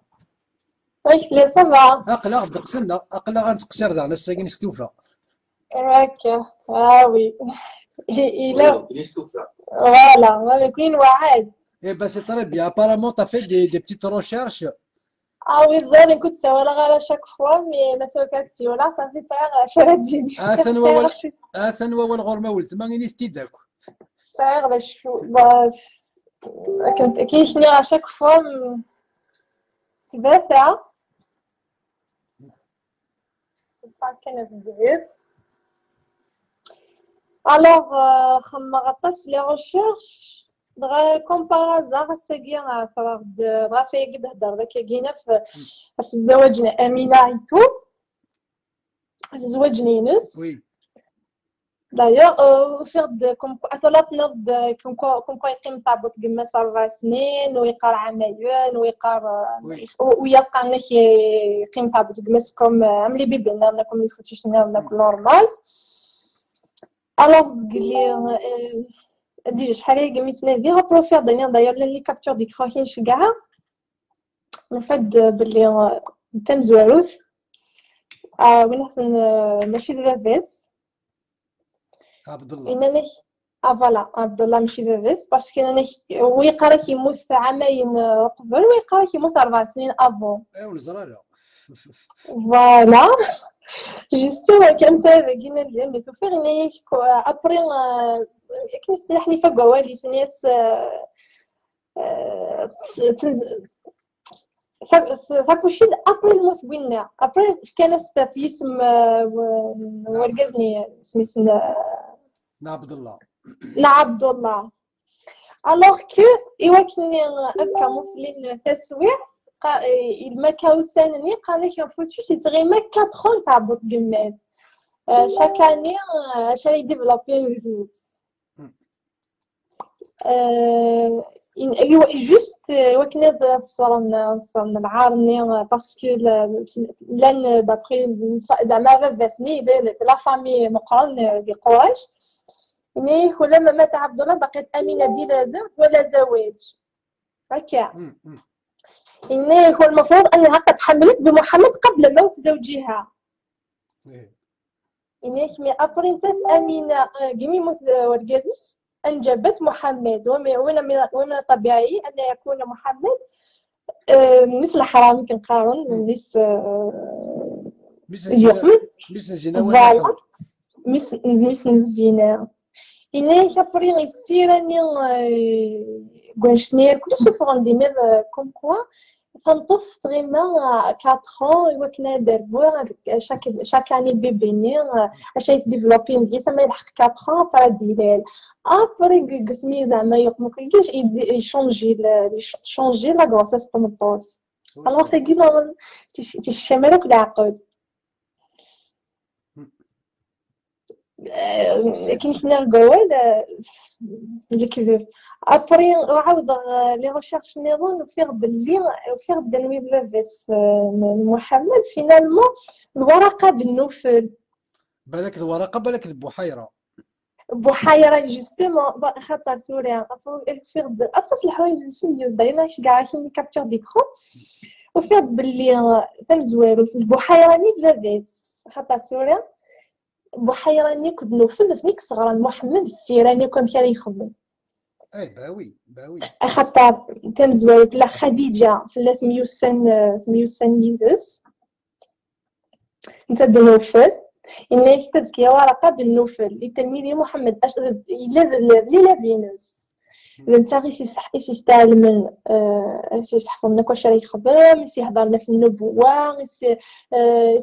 واش لي صافا اقلا دقسنا اقلا غنتقصر دانا الساكن ستوفا هكا وي إلا فوالا ما كاين واحد اي با سي تري بيان ابارامون تا في دي بتيت روشيرش. وي زاني كنت سوالا غير شاك فوا مي ما سوكاتش ولا صافي صايغ شرديني اثن وول غورما ولتما غيني تيداك صايغ باش باش كنت كيشني شاك فوا تباتا كانت زوين. Alors, خما غطاس لي ريشيرش دغا كوم بارازار الساكي دغا فيا كي تهضر داك كاينه في الزواج امينه ايتو في الزواج نينس وي دايوغ فيغ كوم اثلاث نض كوم يقيم صابوت قماس 4 سنين ويقرا عمايون ويبقى انك يقيم صابوت قماس كوم عملي بيبينا كوم يفوتيش ناك نورمال. الوغ قال لي ديجا شحال هي قميتنا ديرها بروفير داير لي كابتور ديك خاكينش كاع نفد باللي انت مزواروث وين حسن ماشي لافيس عبد الله انني فوالا عبد الله ماشي لافيس باسكو انا ويقرا كيموت عامين قبل ويقرا كيموت 4 سنين افون ايوا الزراره فوالا جوستو كانت كيما اللي توفير اني ابري كنت نسلح لي فوق والي سنيس فاكوشي ابري الموت بينا ابري كانت في اسم ورقزني سميتنا عبد الله عبد الله. الوغ كو ايوا كني هكا موفلين تسويع ما كاوسانني قال لك فوتو سي تغيما 4 ans تاع بوط قماس chaque année شري ديفلوبي بيزنس ايوا جوست وكنا صرنا العارني باسكو لان دابري زعما باباسني لا فامي مقرن دي قريش يعني ولما مات عبد الله بقيت امينه بلا زوج ولا زواج هكا. إني هو المفروض أنها قد حملت بمحمد قبل موت زوجها. إني مي أبرنتت أمينة قمي موت ورقازي أنجبت محمد ومن الطبيعي أن يكون محمد مثل حرام كنقارن مثل الزنا مثل الزنا. إني كبرين يصير أني قنشنير كلش فغندي مير كوم كوا تنطف تغيما 4 ans وكنا داربوها chaque année بيبيني اش يديفلوبي نجي سما يلحق 4 ans باراديليل ابري قسمي زعما يقمو كيش يشونجي لا غروسيس طمطوس. الوغ تاكي نورمال تشمالك العقل كي كنا نقول الكذب ابري وعاود لي ريشيرش نيرون وفيغ دنوي بلافيس محمد فينالمون الورقه بالنوفل بالك ذو ورقه بالك ذو بحيره. بحيرة جوستومون خاطر سوريا فيغ أطلس الحوايج ماشي ندير دايما كاع شي كابتور ديكرون وفيغ باللي تمزوالو في البحيرة ني لاباس خاطر سوريا بحيرة ني كنت نوفل فيك صغرا محمد السيراني كون كان يخدم اي باوي باوي خاطر تمزوالو لا خديجة فلات ميوسن نيدس نتا نوفل إن تزكية ورقة بالنوفل لتلميذي محمد إلا فينوس إذا نتا غير يستعلم يسحفظ لنا كلشي راه يخدم يهضر لنا في النبوة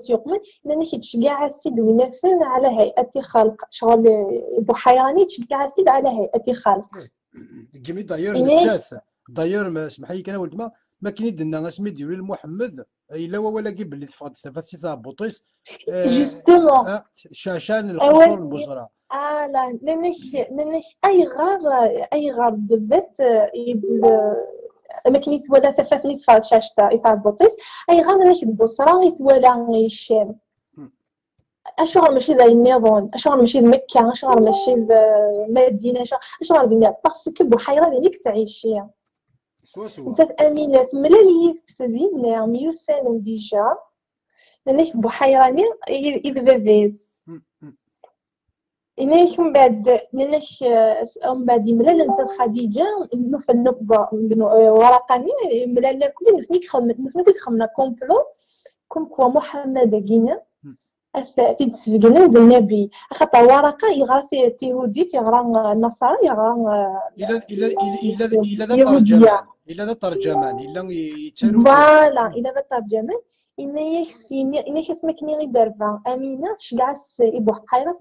يقمن لأن كيتشجع السيد وينفذ على هيئة خلق شغل بحيراني تشجع السيد على هيئة خلق كيمي دايور نتساث دايور اسمح لي كان ولد ما كاين يدنا اسمي ديال محمد الا هو ولا كيب اللي تفقد تفسي تاع بوطيس جوستومون شاشان القصور البصره لا لانك اي غار بالذات ما كاين يتولى ثفافني تفاد شاشتا تاع بوطيس اي غار ناك البصره يتولى الشام اشغل ماشي ذا النظام اشغل ماشي مكه اشغل ماشي المدينه اشغل بنا باسكو بحيره ديالك تعيشيها انت امينه ملالي في سبيل ميوسن ديجا لانك بحيراني اذا فيز إنك من بعد لأنك من بعد ملال نسى خديجة إنه في النقبة ورقاني ملال كل نسميك خمنا كومبلو كم كوا محمد جينا في تسفقنا بالنبي خاطر ورقة يغرى في تيهودي يغرى النصارى يغرى إلا ذا ترجمان إلا يتسالو فوالا إلا ذا ترجمان إنك اسمك نيغي دربا أمينة شقعس إبو حيرة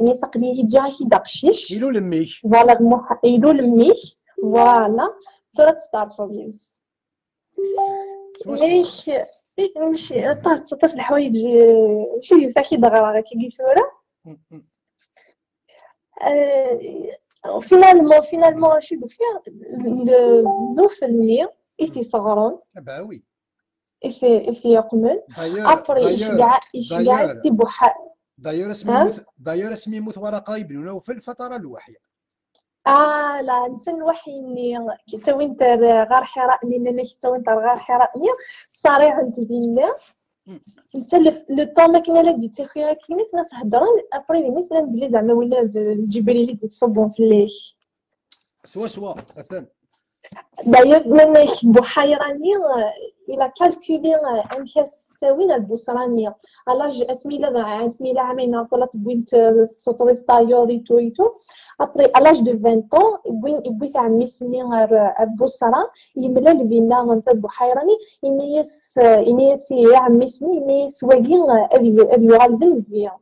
إنيس قديه جاي دقشيش إلو لميك فوالا إلو لميك فوالا ثلاث ستارفوبيز إنيش ماشي طاس الحوايج شي تاكي دغرا كي ثورة فينالمون شي بفير لو فيلمي إيتي صغرون باوي في يقمن ابري يشجع استبوحة دايور اسمي موت ورقه يبنونه في الفتره الوحيه لا نسى الوحي اني تو انت غير حراء لان تو انت غير حراء صاري عند دينا نسى لو طون ما كنا لا ديتي خويا كيميت ناس هضران ابري بالنسبه لي زعما ولا الجبريلي تصبون في الليل سوا اثن داير من بحيراني الى كالكولي امكاس تساوي البصرانيه الاج اسمي عامين طلعت بوينت سوطريس تايوري تويتو ابري الاج دو 20 طون بوين تاع ميسمي البصره يملا لبينا نزاد بحيراني انيس يعمسني انيس واقي ابي غالبن بيا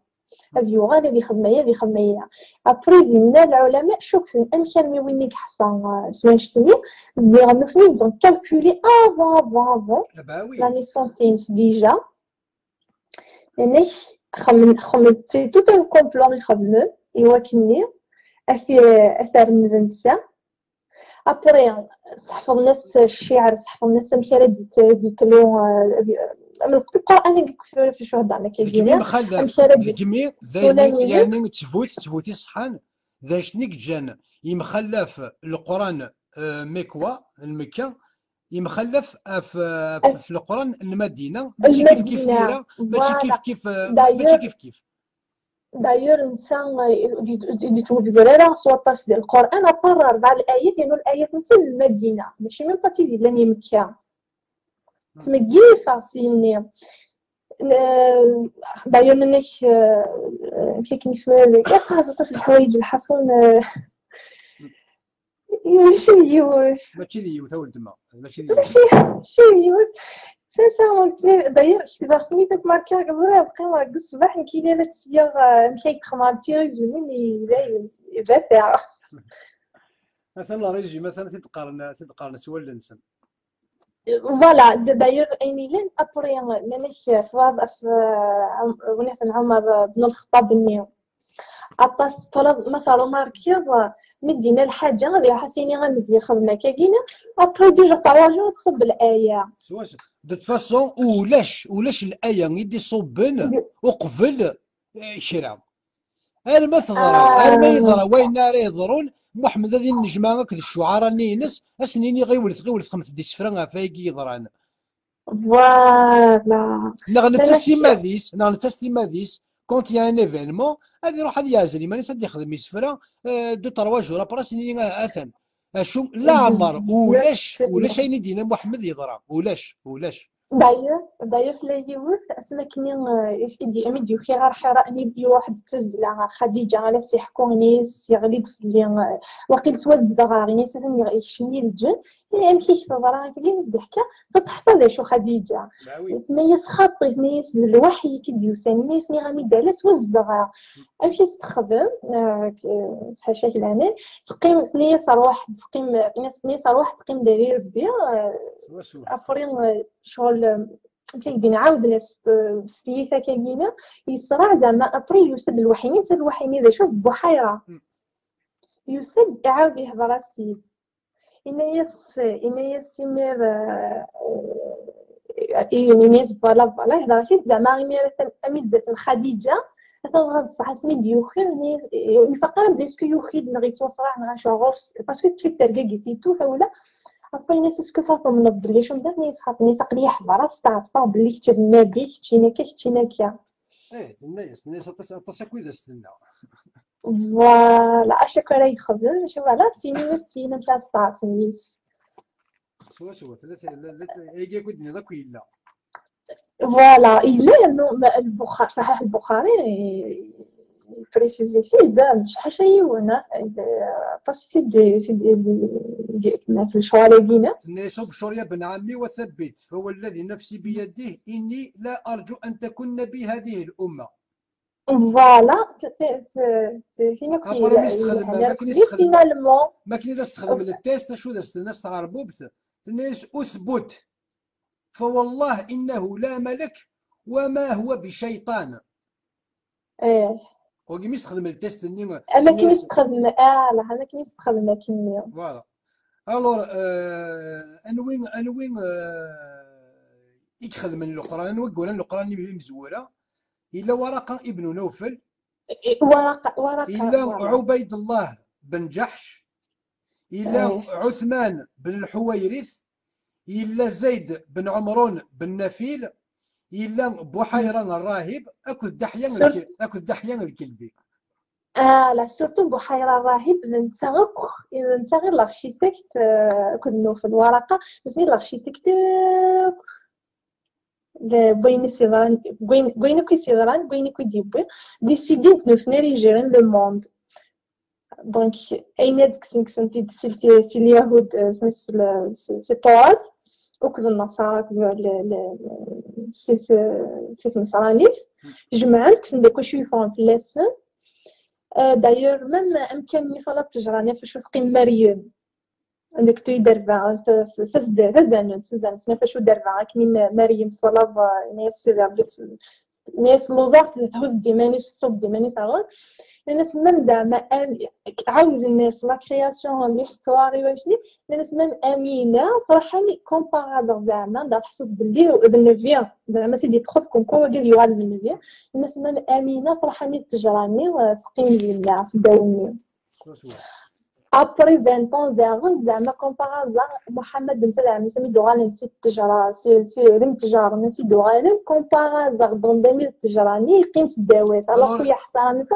ابيو غادي ذي خدميه ابري بينا العلماء شوفوا امكان مي وين يحصل سواء شتني زيرو نفني زون كالكولي افون لا نيسونس ديجا لانك خممت سي توت ان كومبلون يخدم يواكني اثار النزنسه ابري صحفظ الناس الشعر صحفظ الناس مكاره ديتلو من القران كيف في الشهداء ما كاينين يعني تفوتي صحان ذا شنيك جان يمخلف القران مكوا المكه يمخلف في القران المدينه ماشي كيف كيف داير انسان دي توفيرا سواطاس ديال القران ابار 4 الايات لانه الايات مثل المدينه ماشي من باتي ديال مكه تمكي فاسيني داير منك كيف كاع الحوايج الحصون ماشي ديو تا ولد ما ماشي ديو سانسيرمون داير كتباخني داك ماركا غزرا بقى الصباح كاينه لا تسيا مشيت خمام تيريزومي باين باتع مثلا لا ريجي مثلا تتقارن سوا الانسان فوالا داير اني لين ابري مانيش في وناس عمر بن الخطاب بني عطاس طلب مثلا ماركيض مدينا الحاجه غادي حاسيني غندير خدمه كاينه ابري ديجا طواجو تصب الايه دو فاسون ولاش الايه يدي صوبن وقبل كرا. انا ما تضرى انا ما يضرى وين راه يضرون محمد هذه النجمه هكذا الشعراء نينس اسنيني غيولث خمس دي سفران فايكي يضران. فوالا. نغ لا نتستي ماديس كونت يا ان ايفينمون هذه يروح هذه يعزل مانيش غادي يخدم يسفرا دو تروا جور ابرا سنين اثن شو لا عمر ولاش اين دينا محمد يضرى ولاش دايوغ لا يوث اسمكني ايش يدي امي ديو خير حراء ني واحد تزلا خديجه على سي حكوني سي غليد في اللي وقيل توزد غاري سني يشني الجن امشي تضرا كي نزدحكا تتحصل شو خديجه نيس خاطي نيس الوحي كي ديو ثاني نيس ني غامي دالا توزد غا امشي تخدم حاشا لنا تقيم نيس واحد تقيم نيس واحد تقيم دليل ربي ابري شغل كي نعاود ناس سفيفه كاينه يصرع زعما ابري يوسد الوحيين حتى الوحيين اذا شوف بحيره يوسد يعاود يهضر السيد إنايس يمير إنايس فوالا يهضر السيد زعما يمير أميزة خديجة تضغط صح اسمي ديوخي يفكر بليسكو يوخيد نغي توصرع نغا شغورس باسكو تويتر كاكيتو فولا après الناس اسكو فاطمه من الظل شنو دار ناس خاط ناس قلي يحضر استعطى بلي كتب النبي كتينا كيا الناس تصاكو اذا استنى فوالا اشك راه يخدم شو فوالا سيني مشى استعطى نيس سوا ثلاثه ايجي كودني ذاك الا فوالا الا البخاري صحيح البخاري بريسيزي فيه بان شحال يونا طاس في الشوالي دينا نيسوب شوريا بن عمي وثبت فهو الذي نفسي بيده اني لا ارجو ان تكون نبي هذه الامه. فوالا فينا ما كاين تستخدم التيست شو الناس تغربوا الناس اثبت فوالله انه لا ملك وما هو بشيطان. وكي يستخدم التيست انا كي نستخدم لا انا كي نستخدم كيميا فوالا. الور انوين يخدم القران ويقول القران مزوره الا ورقه ابن نوفل ورقه الا عبيد الله بن جحش الا عثمان بن الحويرث الا زيد بن عمرون بن نفيل الا بحيرة الراهب اكد دحيان الكلبي. لا سورتو بحيرة الراهب ننسى غير لارشيتكت كنا في الورقة مثل لارشيتكت بوين سيدران بوين كي سيدران بوين كي ديبي ديسيدي نفنا ريجيرين لو موند دونك اين هاديك سنتي سي اليهود سي طوال وكذا النصارى سيف نصرانيف جمعان كسن داك واش يفهم في اللسن داير من امكانني فلا تجراني فاش تقيم مريم عندك توي دربا فزانون فاش دربا كني مريم فلا ناس لوزارت تهز ديماني تصوب ديماني تاغون الناس ميم زعما عاوز الناس لا كرياسيون ليستواري واشني الناس ميم امينه فرحاني كومبارازور زعما دا تحسب بلي بالنفيا زعما سي دي بروف كون كو قال يوال من النفيا الناس ميم امينه فرحاني تجراني وتقيم لي صداوني ابري 20 ans داغن زعما كومبارازور محمد بن سلام سمي دوغان نسيت التجاره سي رم تجاره نسيت دوغان كومبارازور دون 2000 تجراني يقيم سداوات على خويا حسان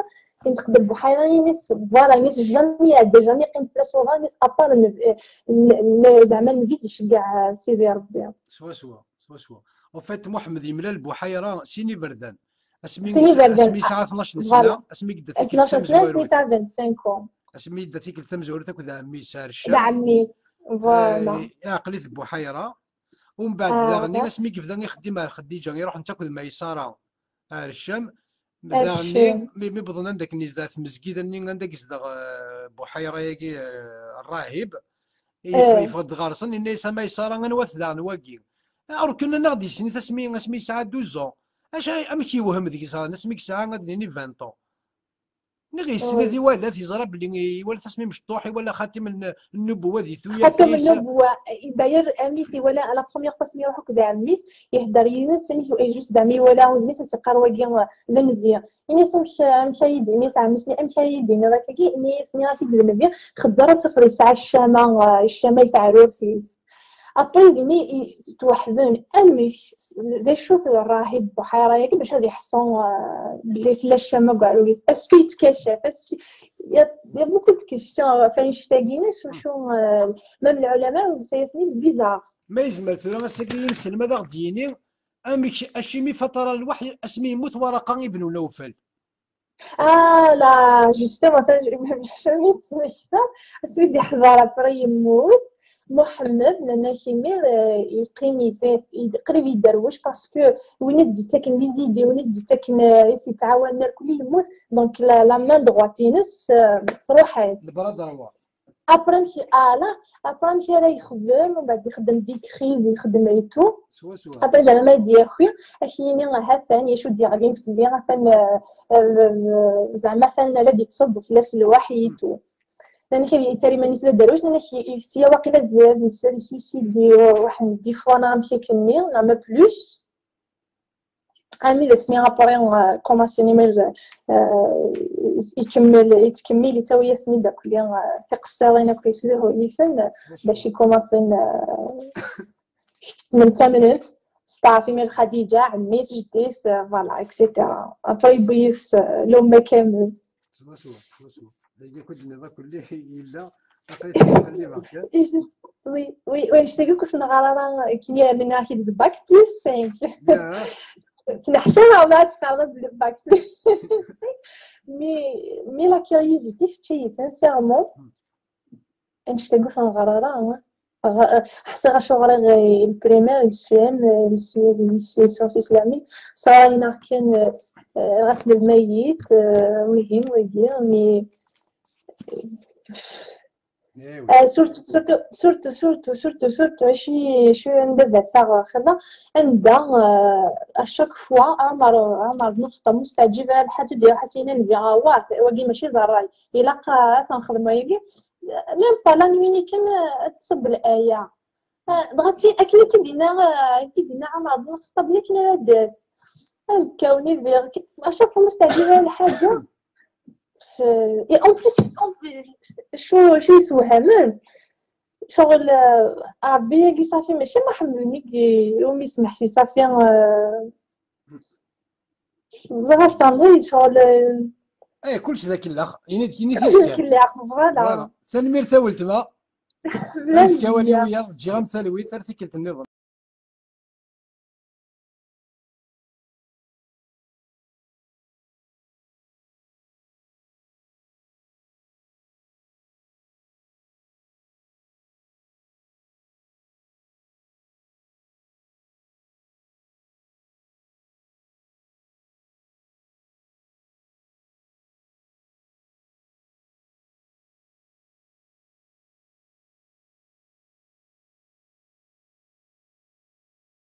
كنت نخدم بحيرة ناس فوالا ناس جامي ديجا قيمت بلاص وغا ناس ابار زعما نفيدش كاع سيدي ربي سوا وفات محمد يملى البحيرة سيني بردان اسمي ساعة 12 سنة اسمي قداتي 12 سنة اسمي ساعة 25 اسمي قداتي كل تمزور تاكل عمي سار الشام عميت فوالا عقليت البحيرة ومن بعد داغني اسمي كيف داني خديمة خديجة يروح نتاكل ميسارة الشام داغني مي بظن عندك نزات مسجد اني عندك يصدق بحيره ياكي الراهب يفرض غارسن اني سما يسار نوث داغن واكي كنا نغدي سني اسمي ساعه 12 اش امشي وهم ذيك ساعه نسميك ساعه غادي 20 طون نغي السنة ذي ولا تيزرى بلي ولا تصميم مشطوح ولا خاتم النبوة ذي حتى ثلاثي من نبوة داير أميثي ولا لا بروميير فوا سميو روحو كدا عميس يهدر ينس سميتو اي جوست دامي ولا ودميس سقار واكي ذنبيا ينس مشايد ينس عمسني مشايد ذاك كي ينس نياتي ذنبيا خدزرة تفري ساعة الشامة يفعلوا فيس ابري ديني توحدون امي دي شوف الراهب بحيرة ياك باش غادي يحصون بلي في الشامة كاع لوليس اسكو يتكشف اسكو يا بوكو دو كيستيون فين شتاقيناش وشو مام العلماء سيسمي بيزار ما يزمل في غاسكي ينسل ماذا غديني امي اشيمي فترة الوحي اسمي يموت ورقة ابن نوفل لا جوستومون شميت سميتها اسمي دي حضارة بري يموت محمد لأن كيمير يقيم قريب يدروش باسكو وناس دي تاكن لي زيدي وناس دي تاكن يتعاون الكل يموت دونك لا مان دغوات ينس تروحاس البرا دروا ابري مشي لا ابري مشي راه يخدم ومن بعد يخدم دي كريز يخدم ايتو سوا ابري زعما ما دير خويا اشيني غا ثاني شو دي غادي في لي غا زعما ثاني لا دي تصب في لاس الوحيد لأن كي تاري ما نسلا داروش لأن سيا واقيلا دي سويسيد دي واحد دي فوا أنا نمشي كني ما بلوس عامي ذا سمي ابري كوماسيني مال يتكمل يتاوي سمي داك اللي في قصارين كيسلوه يفن باش يكوماسين من ثمنت صافي من خديجة عميس جديس فوالا اكسيتيرا ابري يبيس لو كامل سوا هي كنت نظا كله إلا لقيت اللي باك وي واش تقول كيف نغرا كي من ناحية الباك بلس 5 تنحشرها ولا تقرب بالباك بلس مي لا كيوريوزيتي فتشي سانسيرمون اش تقول في نغرا حسي غشغل غير البريمير السيام ليسيونس اسلامي صراينا كان غسل الميت ويهين ويجي مي سورتو شي عندها ثغرة خذا عندها اشاك فوا عمر نقطة مستعجبة الحاجة ديال حسينا نبيعها واقي ماشي ضراي الا تنخدم يجي ميم با لا نويني كان تصب الآية ضغطي اكيد تدينا عمر نقطة بلي كنا داس كوني بيغ اشاك مستعجبة الحاجة et en plus شو يسوهمن شغل عبيه كي صافي ماشي محملني كي يوم يسمح لي صافي بزاف تنضي شغل اي كلشي ذاك الاخ يني ذاك اللي عرف فوالا ثاني مير ثاولت ما بلا كوالي ويا تجي غمثالوي ثلاثه كلت النظام